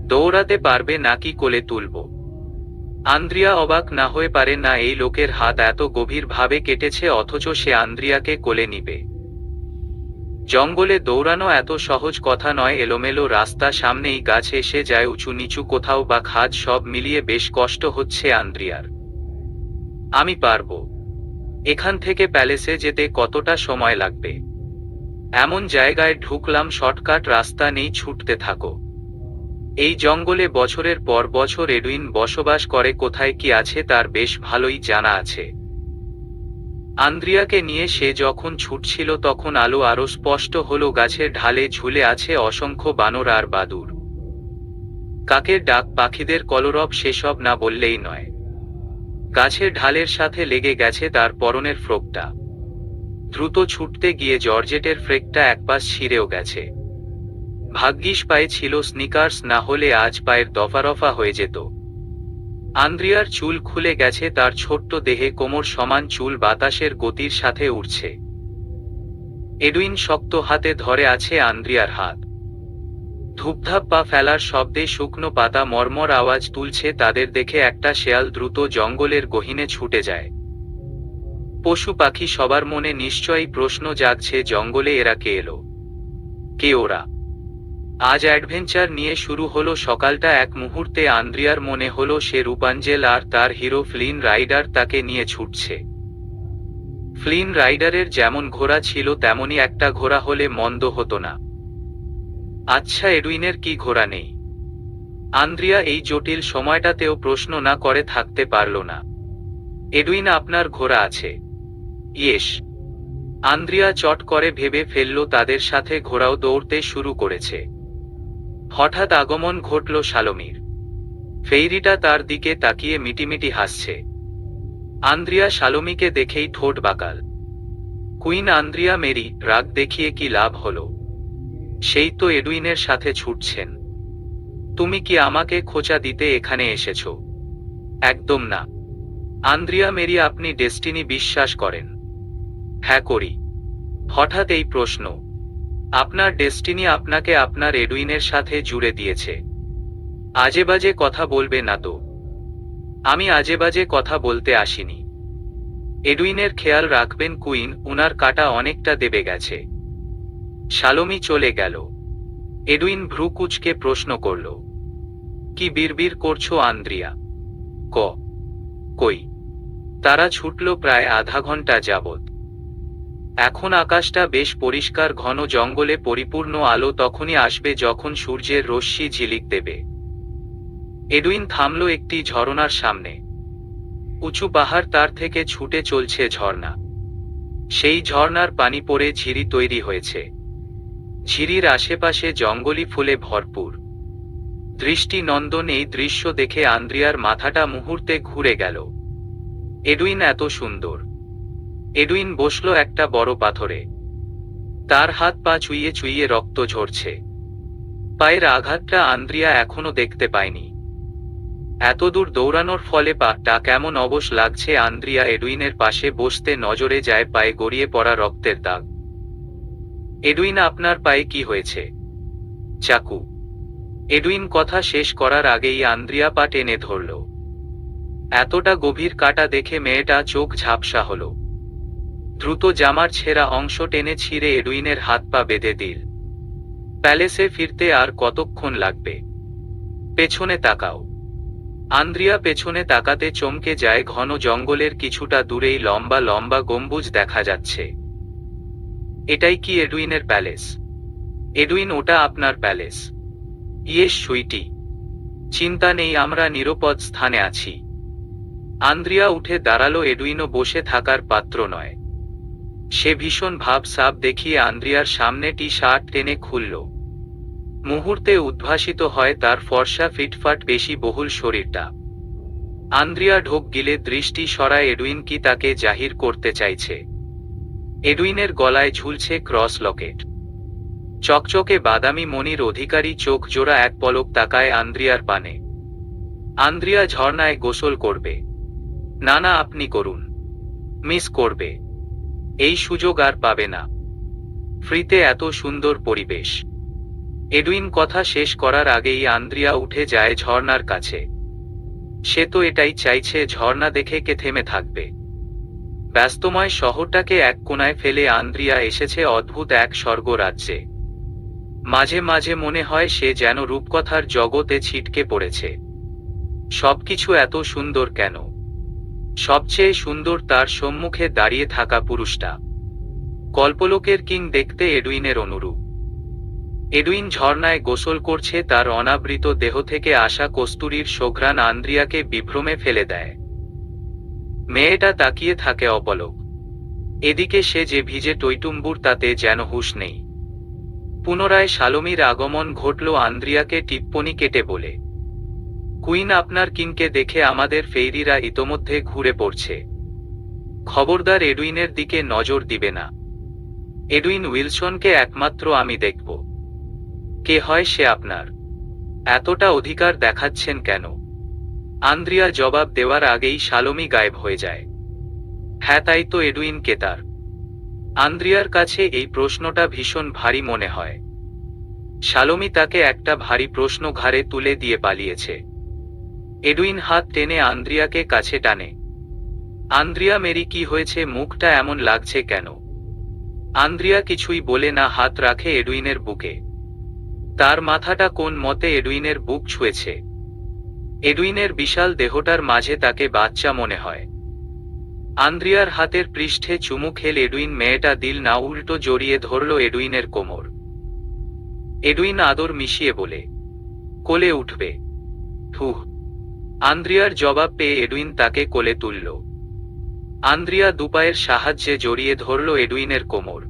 দৌড়াতে পারবে নাকি কোলে তুলব? আন্দ্রিয়া অবাক না হয়ে পারে না, এই লোকের হাত এত গভীর ভাবে কেটেছে অথচ সে আন্দ্রিয়াকে কোলে নিবে। জঙ্গলে দৌড়ানো এত সহজ কথা নয়। এলোমেলো রাস্তা, সামনেই গাছ এসে যায়, উঁচু নিচু কোথাও বা খাদ, সব মিলিয়ে বেশ কষ্ট হচ্ছে আন্দ্রিয়ার। আমি পারবো। এখান থেকে প্যালেসে যেতে কতটা সময় লাগবে? এমন জায়গায় ঢুকলাম, শর্টকাট রাস্তা নেই, ছুটতে থাকো। এই জঙ্গলে বছরের পর বছর এডুইন বসবাস করে, কোথায় কি আছে তার বেশ ভালোই জানা আছে। আন্দ্রিয়াকে নিয়ে সে যখন ছুটছিল তখন আলো আরো স্পষ্ট হলো। গাছের ঢালে ঝুলে আছে অসংখ্য বানর আর বাদুড়। কাকের ডাক, পাখিদের কলরব, সেসব না বললেই নয়। গাছের ঢালের সাথে লেগে গেছে তার পরনের ফ্রকটা। দ্রুত ছুটতে গিয়ে জর্জেটের ফ্রেকটা একপাশ ছিঁড়েও গেছে। ভাগ্যিস পায়ে ছিল স্নিকার্স, না হলে আজ পায়ের দফারফা হয়ে যেত। আন্দ্রিয়ার চুল খুলে গেছে, তার ছোট্ট দেহে কোমর সমান চুল বাতাসের গতির সাথে উড়ছে। এডুইন শক্ত হাতে ধরে আছে আন্দ্রিয়ার হাত। ধূপধাপ পা ফেলার শব্দে শুকনো পাতা মর্মর আওয়াজ তুলছে। তাদের দেখে একটা শেয়াল দ্রুত জঙ্গলের গহীনে ছুটে যায়। পশু পাখি সবার মনে নিশ্চয়ই প্রশ্ন জাগছে, জঙ্গলে এরা কে এলো? কে ওরা? আজ অ্যাডভেঞ্চার নিয়ে শুরু হলো সকালটা। এক মুহূর্তে আন্দ্রিয়ার মনে হলো সে রূপাঞ্জেল আর তার হিরো ফ্লিন রাইডার তাকে নিয়ে ছুটছে। ফ্লিন রাইডারের যেমন ঘোড়া ছিল তেমনই একটা ঘোড়া হলে মন্দ হতো না। আচ্ছা, এডুইনের কি ঘোড়া নেই? আন্দ্রিয়া এই জটিল সময়টাতেও প্রশ্ন না করে থাকতে পারল না। এডুইন, আপনার ঘোড়া আছে? ইয়েস। আন্দ্রিয়া চট করে ভেবে ফেলল তাদের সাথে ঘোড়াও দৌড়তে শুরু করেছে। হঠাৎ আগমন ঘটল শালমির। ফেইরিটা তার দিকে তাকিয়ে মিটিমিটি হাসছে। আন্দ্রিয়া শালমিকে দেখেই ঠোঁট বাঁকাল। কুইন আন্দ্রিয়া মেরি, রাগ দেখিয়ে কি লাভ হলো? সেই তো এডুইনের সাথে ছুটছেন। তুমি কি আমাকে খোঁচা দিতে এখানে এসেছো? একদম না। আন্দ্রিয়া মেরি, আপনি ডেস্টিনি বিশ্বাস করেন? হ্যাঁ করি। হঠাৎ এই প্রশ্ন? আপনার ডেস্টিনি আপনাকে আপনার এডুইনের সাথে জুড়ে দিয়েছে। আজেবাজে কথা বলবে না তো। আমি আজেবাজে কথা বলতে আসিনি। এডুইনের খেয়াল রাখবেন কুইন, উনার কাটা অনেকটা দেবে গেছে। শালমি চলে গেল। এডুইন ভ্রু কুঁচকে প্রশ্ন করল, কি বিড়বিড় করছো আন্দ্রিয়া? কই? তারা ছুটল প্রায় আধা ঘন্টা যাবৎ। এখন আকাশটা বেশ পরিষ্কার, ঘন জঙ্গলে পরিপূর্ণ আলো তখনই আসবে যখন সূর্যের রশ্মি ঝিলিক দেবে। এডুইন থামল একটি ঝরনার সামনে। উঁচু পাহাড়, তার থেকে ছুটে চলছে ঝর্ণা। সেই ঝর্ণার পানি পড়ে ঝিরি তৈরি হয়েছে। ঝিরির আশেপাশে জঙ্গলি ফুলে ভরপুর। দৃষ্টি নন্দন এই দৃশ্য দেখে আন্দ্রিয়ার মাথাটা মুহূর্তে ঘুরে গেল। এডুইন এত সুন্দর! এডুইন বসল একটা বড় পাথরে। তার হাত পা চুইয়ে চুইয়ে রক্ত ঝরছে। পায়ের আঘাতটা আন্দ্রিয়া এখনো দেখতে পায়নি। এতদূর দৌড়ানোর ফলে পাটা কেমন অবশ লাগছে। আন্দ্রিয়া এডুইনের পাশে বসতে নজরে যায় পায়ে গড়িয়ে পড়া রক্তের দাগ। এডুইন, আপনার পায়ে কি হয়েছে? চাকু। এডুইন কথা শেষ করার আগেই আন্দ্রিয়া পা টেনে ধরল। এতটা গভীর কাটা দেখে মেয়েটা চোখ ঝাপসা হল। দ্রুত জামার ছেঁড়া অংশ টেনে ছিঁড়ে এডুইনের হাত পা বেঁধে দিল। প্যালেসে ফিরতে আর কতক্ষণ লাগবে? পেছনে তাকাও। আন্দ্রিয়া পেছনে তাকাতে চমকে যায়। ঘন জঙ্গলের কিছুটা দূরেই লম্বা লম্বা গম্বুজ দেখা যাচ্ছে। এটাই কি এডুইনের প্যালেস? এডুইন, ওটা আপনার প্যালেস। ইয়েস সুইটি, চিন্তা নেই, আমরা নিরাপদ স্থানে আছি। আন্দ্রিয়া উঠে দাঁড়ালো। এডুইনও বসে থাকার পাত্র নয়। সে ভীষণ ভাব সাব দেখিয়ে আন্দ্রিয়ার সামনে টি শার্ট টেনে খুলল। মুহূর্তে উদ্ভাসিত হয় তার ফর্সা ফিটফাট বেশি বহুল শরীরটা। আন্দ্রিয়া ঢোক গিলে দৃষ্টি সরায়। এডুইন কি তাকে জাহির করতে চাইছে? এডুইনের গলায় ঝুলছে ক্রস লকেট। চকচকে বাদামি মনির অধিকারী চোখ জোড়া এক পলক তাকায় আন্দ্রিয়ার পানে। আন্দ্রিয়া ঝর্ণায় গোসল করবে? না না, আপনি করুন। মিস করবে। এই সুযোগ আর পাবে না। ফ্রিতে এত সুন্দর পরিবেশ। এডুইন কথা শেষ করার আগেই আন্দ্রিয়া উঠে যায় ঝর্ণার কাছে। সে তো এটাই চাইছে, ঝর্ণা দেখে কে থেমে থাকবে? ব্যস্তময় শহরটাকে এক কোণায় ফেলে আন্দ্রিয়া এসেছে অদ্ভুত এক স্বর্গরাজ্যে। মাঝে মাঝে মনে হয় সে যেন রূপকথার জগতে ছিটকে পড়েছে। সবকিছু এত সুন্দর কেন? সবচেয়ে সুন্দর তার সম্মুখে দাঁড়িয়ে থাকা পুরুষটা। কল্পলোকের কিং দেখতে এডুইনের অনুরূপ। এডুইন ঝর্ণায় গোসল করছে। তার অনাবৃত দেহ থেকে আসা কস্তুরীর সুঘ্রাণ আন্দ্রিয়াকে বিভ্রমে ফেলে দেয়। মেয়েটা তাকিয়ে থাকে অপলক। এদিকে সে যে ভিজে টইটুম্বুর, তাতে যেন হুঁশ নেই। পুনরায় শালমির আগমন ঘটল। আন্দ্রিয়াকে টিপ্পনি কেটে বলে, কুইন, আপনার কিংকে দেখে আমাদের ফেইরিরা ইতোমধ্যে ঘুরে পড়ছে। খবরদার এডুইনের দিকে নজর দিবে না। এডুইন উইলসনকে একমাত্র আমি দেখব। কে হয় সে আপনার? এতটা অধিকার দেখাচ্ছেন কেন? আন্দ্রিয়া জবাব দেওয়ার আগেই শালমি গায়েব হয়ে যায়। হ্যাঁ তাই তো, এডুইন কে তার? আন্দ্রিয়ার কাছে এই প্রশ্নটা ভীষণ ভারী মনে হয়। শালমি তাকে একটা ভারী প্রশ্ন ঘাড়ে তুলে দিয়ে পালিয়েছে। এডুইন হাত টেনে আন্দ্রিয়াকে কাছে টানে। আন্দ্রিয়া, মেরি কি হয়েছে? মুখটা এমন লাগছে কেন? আন্দ্রিয়া কিছুই বলে না, হাত রাখে এডুইনের বুকে। তার মাথাটা কোন মতে এডুইনের বুক ছুঁয়েছে। এডুইনের বিশাল দেহটার মাঝে তাকে বাচ্চা মনে হয়। আন্দ্রিয়ার হাতের পৃষ্ঠে চুমু খেল এডুইন। মেয়েটা দিল না, উল্টো জড়িয়ে ধরল এডুইনের কোমর। এডুইন আদর মিশিয়ে বলে, কোলে উঠবে। হুহ। আন্দ্রিয়ার জবাব পেয়ে এডুইন তাকে কোলে তুলল। আন্দ্রিয়া দুপায়ের সাহায্যে জড়িয়ে ধরল এডুইনের কোমর।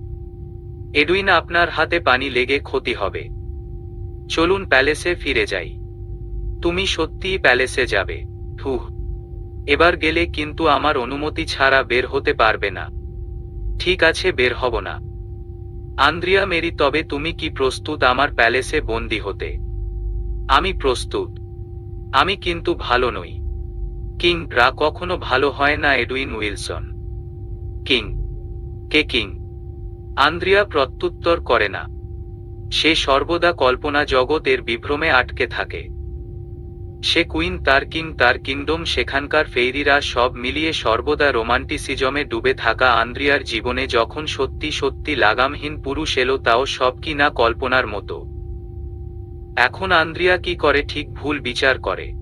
এডুইন, আপনার হাতে পানি লেগে ক্ষতি হবে। চলুন প্যালেসে ফিরে যাই। তুমি সত্যিই প্যালেসে যাবে? হুহ। এবার গেলে কিন্তু আমার অনুমতি ছাড়া বের হতে পারবে না। ঠিক আছে, বের হব না। আন্দ্রিয়া মেরি, তবে তুমি কি প্রস্তুত আমার প্যালেসে বন্দী হতে? আমি প্রস্তুত। আমি কিন্তু ভালো নই। কিং রা কখনো ভালো হয় না এডুইন উইলসন। কিং? কে কিং? আন্দ্রিয়া প্রত্যুত্তর করে না। সে সর্বদা কল্পনা জগতের বিভ্রমে আটকে থাকে। সে কুইন, তার কিং, তার কিংডম, সেখানকার ফেইরিরা, সব মিলিয়ে সর্বদা রোমান্টিসিজমে ডুবে থাকা আন্দ্রিয়ার জীবনে যখন সত্যি সত্যি লাগামহীন পুরুষ এলো, তাও সব কি না কল্পনার মতো। এখন আন্দ্রিয়া কি করে? ঠিক ভুল বিচার করে।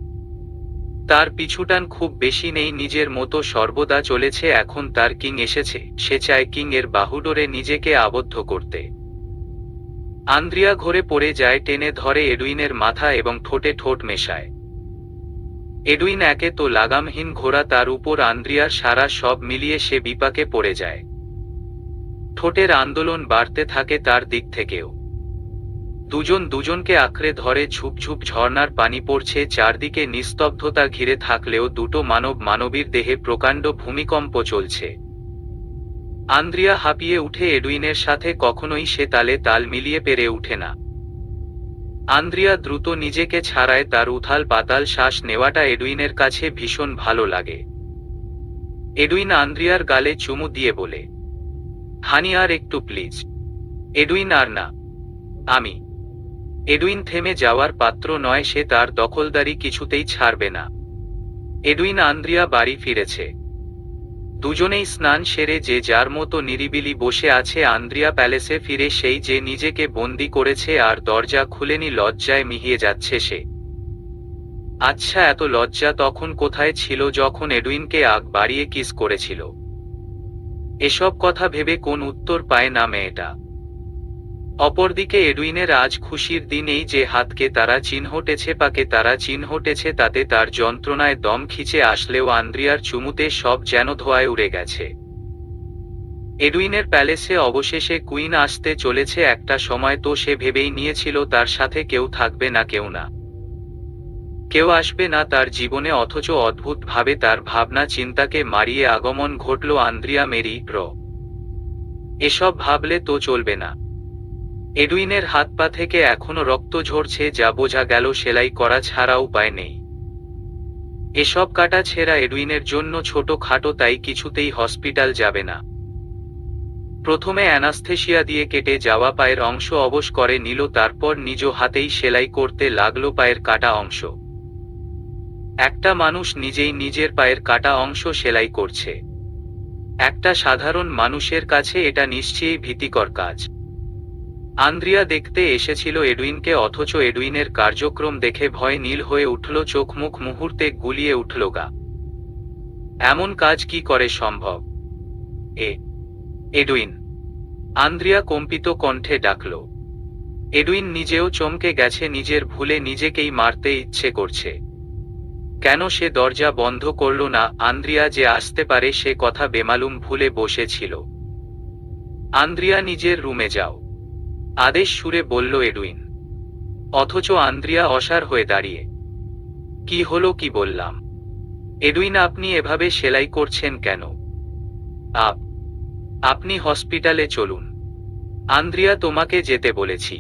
তার পিছুটান খুব বেশি নেই, নিজের মতো সর্বদা চলেছে। এখন তার কিং এসেছে, সে চায় কিং এর বাহুডোরে নিজেকে আবদ্ধ করতে। আন্দ্রিয়া ঘরে পড়ে যায়, টেনে ধরে এডুইনের মাথা এবং ঠোঁটে ঠোঁট মেশায়। এডুইন একে তো লাগামহীন ঘোড়া, তার উপর আন্দ্রিয়ার সারা, সব মিলিয়ে সে বিপাকে পড়ে যায়। ঠোঁটের আন্দোলন বাড়তে থাকে তার দিক থেকেও। দুজন দুজনকে আঁকড়ে ধরে, ঝুপঝুপ ঝর্ণার পানি পড়ছে, চারদিকে নিস্তব্ধতা ঘিরে থাকলেও দুটো মানবীর দেহে প্রকাণ্ড ভূমিকম্প চলছে। আন্দ্রিয়া হাঁপিয়ে উঠে, এডুইনের সাথে কখনোই সে তালে তাল মিলিয়ে পেরে উঠে না। আন্দ্রিয়া দ্রুত নিজেকে ছাড়ায়, তার উথাল পাতাল শ্বাস নেওয়াটা এডুইনের কাছে ভীষণ ভালো লাগে। এডুইন আন্দ্রিয়ার গালে চুমু দিয়ে বলে, হানি, আর একটু প্লিজ। এডুইন, আর না। আমি। এডুইন থেমে যাওয়ার পাত্র নয়, সে তার দখলদারি কিছুতেই ছাড়বে না। এডুইন আন্দ্রিয়া বাড়ি ফিরেছে। দুজনেই স্নান সেরে যে যার মতো নিরিবিলি বসে আছে। আন্দ্রিয়া প্যালেসে ফিরে সেই যে নিজেকে বন্দি করেছে আর দরজা খুলেনি, লজ্জায় মিহিয়ে যাচ্ছে সে। আচ্ছা, এত লজ্জা তখন কোথায় ছিল যখন এডুইনকে আগ বাড়িয়ে কিস করেছিল? এসব কথা ভেবে কোন উত্তর পায় না মেয়েটা। অপরদিকে এডুইনের আজ খুশির দিন, এই যে হাতকে তারা চিহ্নটেছে, পাকে তারা চিহ্নটেছে, তাতে তার যন্ত্রণায় দম খিচে আসলেও আন্দ্রিয়ার চুমুতে সব যেন ধোঁয়ায় উড়ে গেছে। এডুইনের প্যালেসে অবশেষে কুইন আসতে চলেছে। একটা সময় তো সে ভেবেই নিয়েছিল তার সাথে কেউ থাকবে না, কেউ না, কেউ আসবে না তার জীবনে, অথচ অদ্ভুতভাবে তার ভাবনা চিন্তাকে মারিয়ে আগমন ঘটল আন্দ্রিয়া মেরি র। এসব ভাবলে তো চলবে না। এডুইনের হাত পা থেকে এখনো রক্ত ঝরছে, যা বোঝা গেল সেলাই করা ছাড়া উপায় নেই। এসব কাটা ছেঁড়া এডুইনের জন্য ছোট খাটো, তাই কিছুতেই হসপিটাল যাবে না। প্রথমে অ্যানাস্থেশিয়া দিয়ে কেটে যাওয়া পায়ের অংশ অবশ করে নিল, তারপর নিজ হাতেই সেলাই করতে লাগলো পায়ের কাটা অংশ। একটা মানুষ নিজেই নিজের পায়ের কাটা অংশ সেলাই করছে। একটা সাধারণ মানুষের কাছে এটা নিশ্চয়ই ভীতিকর কাজ। আন্দ্রিয়া দেখতে এসেছিল এডুইনকে, অথচ এডুইনের কার্যক্রম দেখে ভয় নীল হয়ে উঠল, চোখ মুখ মুহূর্তে গুলিয়ে উঠল গা। এমন কাজ কি করে সম্ভব? এডুইন! আন্দ্রিয়া কম্পিত কণ্ঠে ডাকল। এডুইন নিজেও চমকে গেছে, নিজের ভুলে নিজেকেই মারতে ইচ্ছে করছে। কেন সে দরজা বন্ধ করল না? আন্দ্রিয়া যে আসতে পারে সে কথা বেমালুম ভুলে বসেছিল। আন্দ্রিয়া, নিজের রুমে যাও, আদেশ সুরে বলল এডুইন। অথচ আন্দ্রিয়া অসাড় হয়ে দাঁড়িয়ে। কি হলো? কি বললাম? এডুইন, আপনি এভাবে সেলাই করছেন কেন? আপনি হসপিটালে চলুন। আন্দ্রিয়া, তোমাকে যেতে বলেছি।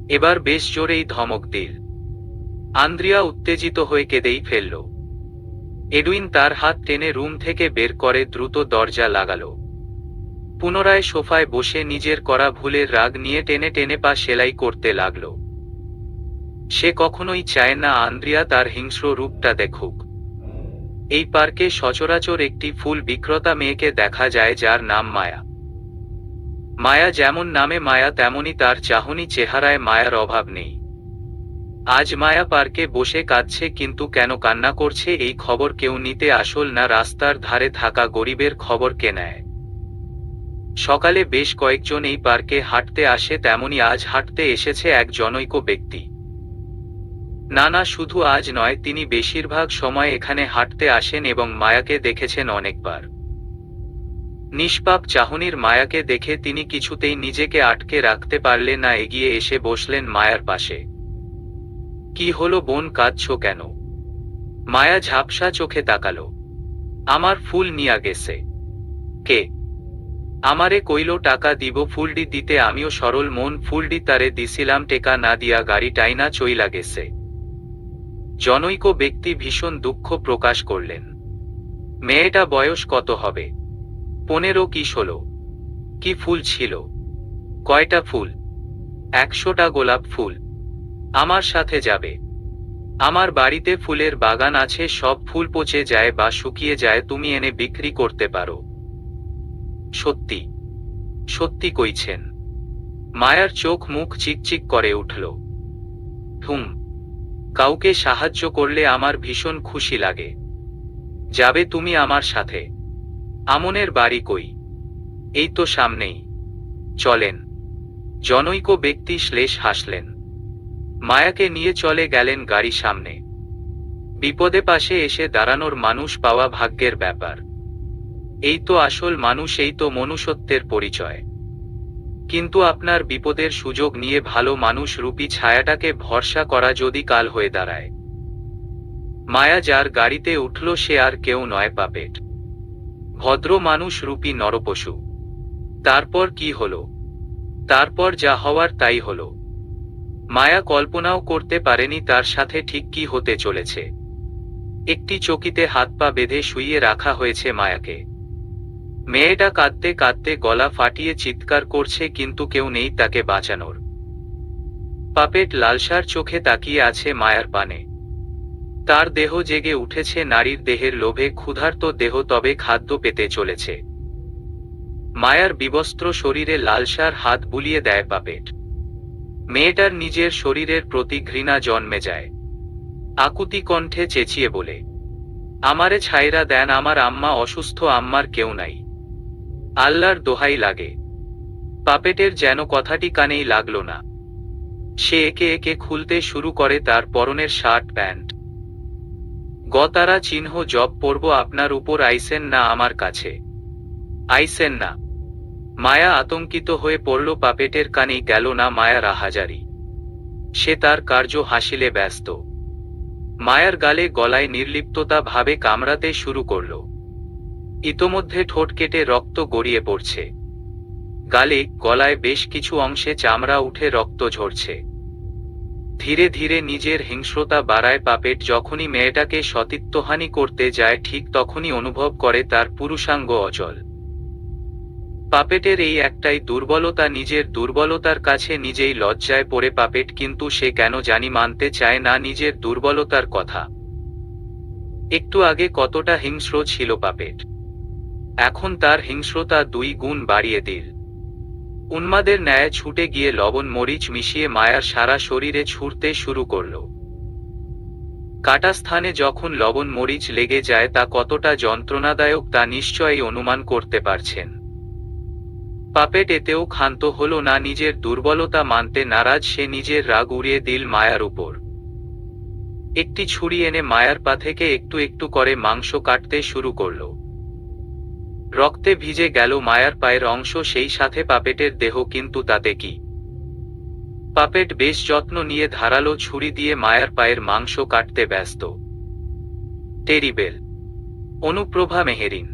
এবার বেশ জোরেই ধমক দিল। আন্দ্রিয়া উত্তেজিত হয়ে কেঁদেই ফেলল। এডুইন তার হাত টেনে রুম থেকে বের করে দ্রুত দরজা লাগালো। পুনরায় সোফায় বসে নিজের করা ভুলের রাগ নিয়ে টেনে টেনে পা সেলাই করতে লাগল। সে কখনোই চায় না আন্দ্রিয়া তার হিংস্র রূপটা দেখুক। এই পার্কে সচরাচর একটি ফুল বিক্রেতা মেয়েকে দেখা যায় যার নাম মায়া। মায়া যেমন নামে মায়া, তেমনি তার চাহনি চেহারায় মায়ার অভাব নেই। আজ মায়া পার্কে বসে কাঁদছে, কিন্তু কেন কান্না করছে এই খবর কেউ নিতে আসল না। রাস্তার ধারে থাকা গরিবের খবর কে নেয়? সকালে বেশ কয়েকজন এই পার্কে হাঁটতে আসে, তেমনি আজ হাঁটতে এসেছে এক জনৈক ব্যক্তি। না, শুধু আজ নয়, তিনি বেশিরভাগ সময় এখানে হাঁটতে আসেন এবং মায়াকে দেখেছেন অনেকবার। নিষ্পাপ চাহনির মায়াকে দেখে তিনি কিছুতেই নিজেকে আটকে রাখতে পারলেন না, এগিয়ে এসে বসলেন মায়ার পাশে। কি হলো বোন, কাঁদছো কেন? মায়া ঝাপসা চোখে তাকালো। আমার ফুল নিয়া গেছে। কে? আমারে কইলো টাকা দিব ফুলডি দিতে, আমিও সরল মন ফুলডি তারে দিছিলাম, টেকা না দিয়া গাড়ি টাইনা চইলা গেছে। জনৈক ব্যক্তি ভীষণ দুঃখ প্রকাশ করলেন। মেয়েটা বয়স কত হবে? 15 কি 16? কি ফুল ছিল? কয়টা ফুল? 100টা গোলাপ ফুল। আমার সাথে যাবে? আমার বাড়িতে ফুলের বাগান আছে, সব ফুল পচে যায় বা শুকিয়ে যায়, তুমি এনে বিক্রি করতে পারো। সত্যি? সত্যি কইছেন? মায়ার চোখ মুখ চিকচিক করে উঠল। কাউকে সাহায্য করলে আমার ভীষণ খুশি লাগে। যাবে তুমি আমার সাথে? আমনের বাড়ি কই? এই তো সামনেই, চলেন। জনৈক ব্যক্তি শ্লেষ হাসলেন। মায়াকে নিয়ে চলে গেলেন গাড়ি সামনে। বিপদে পাশে এসে দাঁড়ানোর মানুষ পাওয়া ভাগ্যের ব্যাপার। এই তো আসল মানুষ, এই তো মনুষ্যত্বের পরিচয়। কিন্তু আপনার বিপদের সুযোগ নিয়ে ভালো মানুষ রূপী ছায়াটাকে ভরসা করা যদি কাল হয়ে দাঁড়ায়। মায়া যার গাড়িতে উঠল সে আর কেউ নয়, পাপেট। ভদ্র মানুষ রূপী নরপশু। তারপর কি হলো? তারপর যা হওয়ার তাই হলো। মায়া কল্পনাও করতে পারেনি তার সাথে ঠিক কি হতে চলেছে। একটি চকিতে হাত পা বেঁধে শুইয়ে রাখা হয়েছে মায়াকে। মেয়েটা কাঁদতে কাঁদতে গলা ফাটিয়ে চিৎকার করছে, কিন্তু কেউ নেই তাকে বাঁচানোর। পাপেট লালসার চোখে তাকিয়ে আছে মায়ার পানে। তার দেহ জেগে উঠেছে নারীর দেহের লোভে, ক্ষুধার্ত দেহ তবে খাদ্য পেতে চলেছে। মায়ার বিবস্ত্র শরীরে লালসার হাত বুলিয়ে দেয় পাপেট। মেয়েটার নিজের শরীরের প্রতি ঘৃণা জন্মে যায়। আকুতি কণ্ঠে চেঁচিয়ে বলে, আমারে ছাইরা দেন, আমার আম্মা অসুস্থ, আম্মার কেউ নাই। আল্লাহর দোহাই লাগে। পাপেটের যেন কথাটি কানেই লাগল না। সে একে একে খুলতে শুরু করে তার পরনের শার্ট প্যান্ট। গতারা চিহ্ন জব পড়ব আপনার উপর, আইসেন না আমার কাছে, আইসেন না। মায়া আতঙ্কিত হয়ে পড়ল। পাপেটের কানেই গেল না মায়ার আহাজারি। সে তার কার্য হাসিলে ব্যস্ত। মায়ার গালে গলায় নির্লিপ্ততা ভাবে কামড়াতে শুরু করল। ইতোমধ্যে ঠোঁট কেটে রক্ত গড়িয়ে পড়ছে। গালে গলায় বেশ কিছু অংশে চামড়া উঠে রক্ত ঝরছে। ধীরে ধীরে নিজের হিংস্রতা বাড়ায় পাপেট। যখনই মেয়েটাকে সতীত্বহানি করতে যায় ঠিক তখনই অনুভব করে তার পুরুষাঙ্গ অচল। পাপেটের এই একটাই দুর্বলতা, নিজের দুর্বলতার কাছে নিজেই লজ্জায় পড়ে পাপেট, কিন্তু সে কেন জানি মানতে চায় না নিজের দুর্বলতার কথা। একটু আগে কতটা হিংস্র ছিল পাপেট, এখন তার হিংস্রতা 2 গুণ বাড়িয়ে দিল। উন্মাদের ন্যায় ছুটে গিয়ে লবণ মরিচ মিশিয়ে মায়ার সারা শরীরে ছুঁড়তে শুরু করল। কাটা স্থানে যখন লবণ মরিচ লেগে যায় তা কতটা যন্ত্রণাদায়ক তা নিশ্চয়ই অনুমান করতে পারছেন। পাপেট এতেও ক্ষান্ত হল না, নিজের দুর্বলতা মানতে নারাজ সে নিজের রাগ উড়িয়ে দিল মায়ার উপর। একটি ছুরি এনে মায়ার পা থেকে একটু একটু করে মাংস কাটতে শুরু করল। রক্তে ভিজে গেল মায়ার পায়ের অংশ, সেই সাথে পাপেটের দেহ, কিন্তু তাতে কি? পাপেট বেশ যত্ন নিয়ে ধারালো ছুরি দিয়ে মায়ার পায়ের মাংস কাটতে ব্যস্ত। টেরিবেল। অনুপ্রভা মেহেরিন।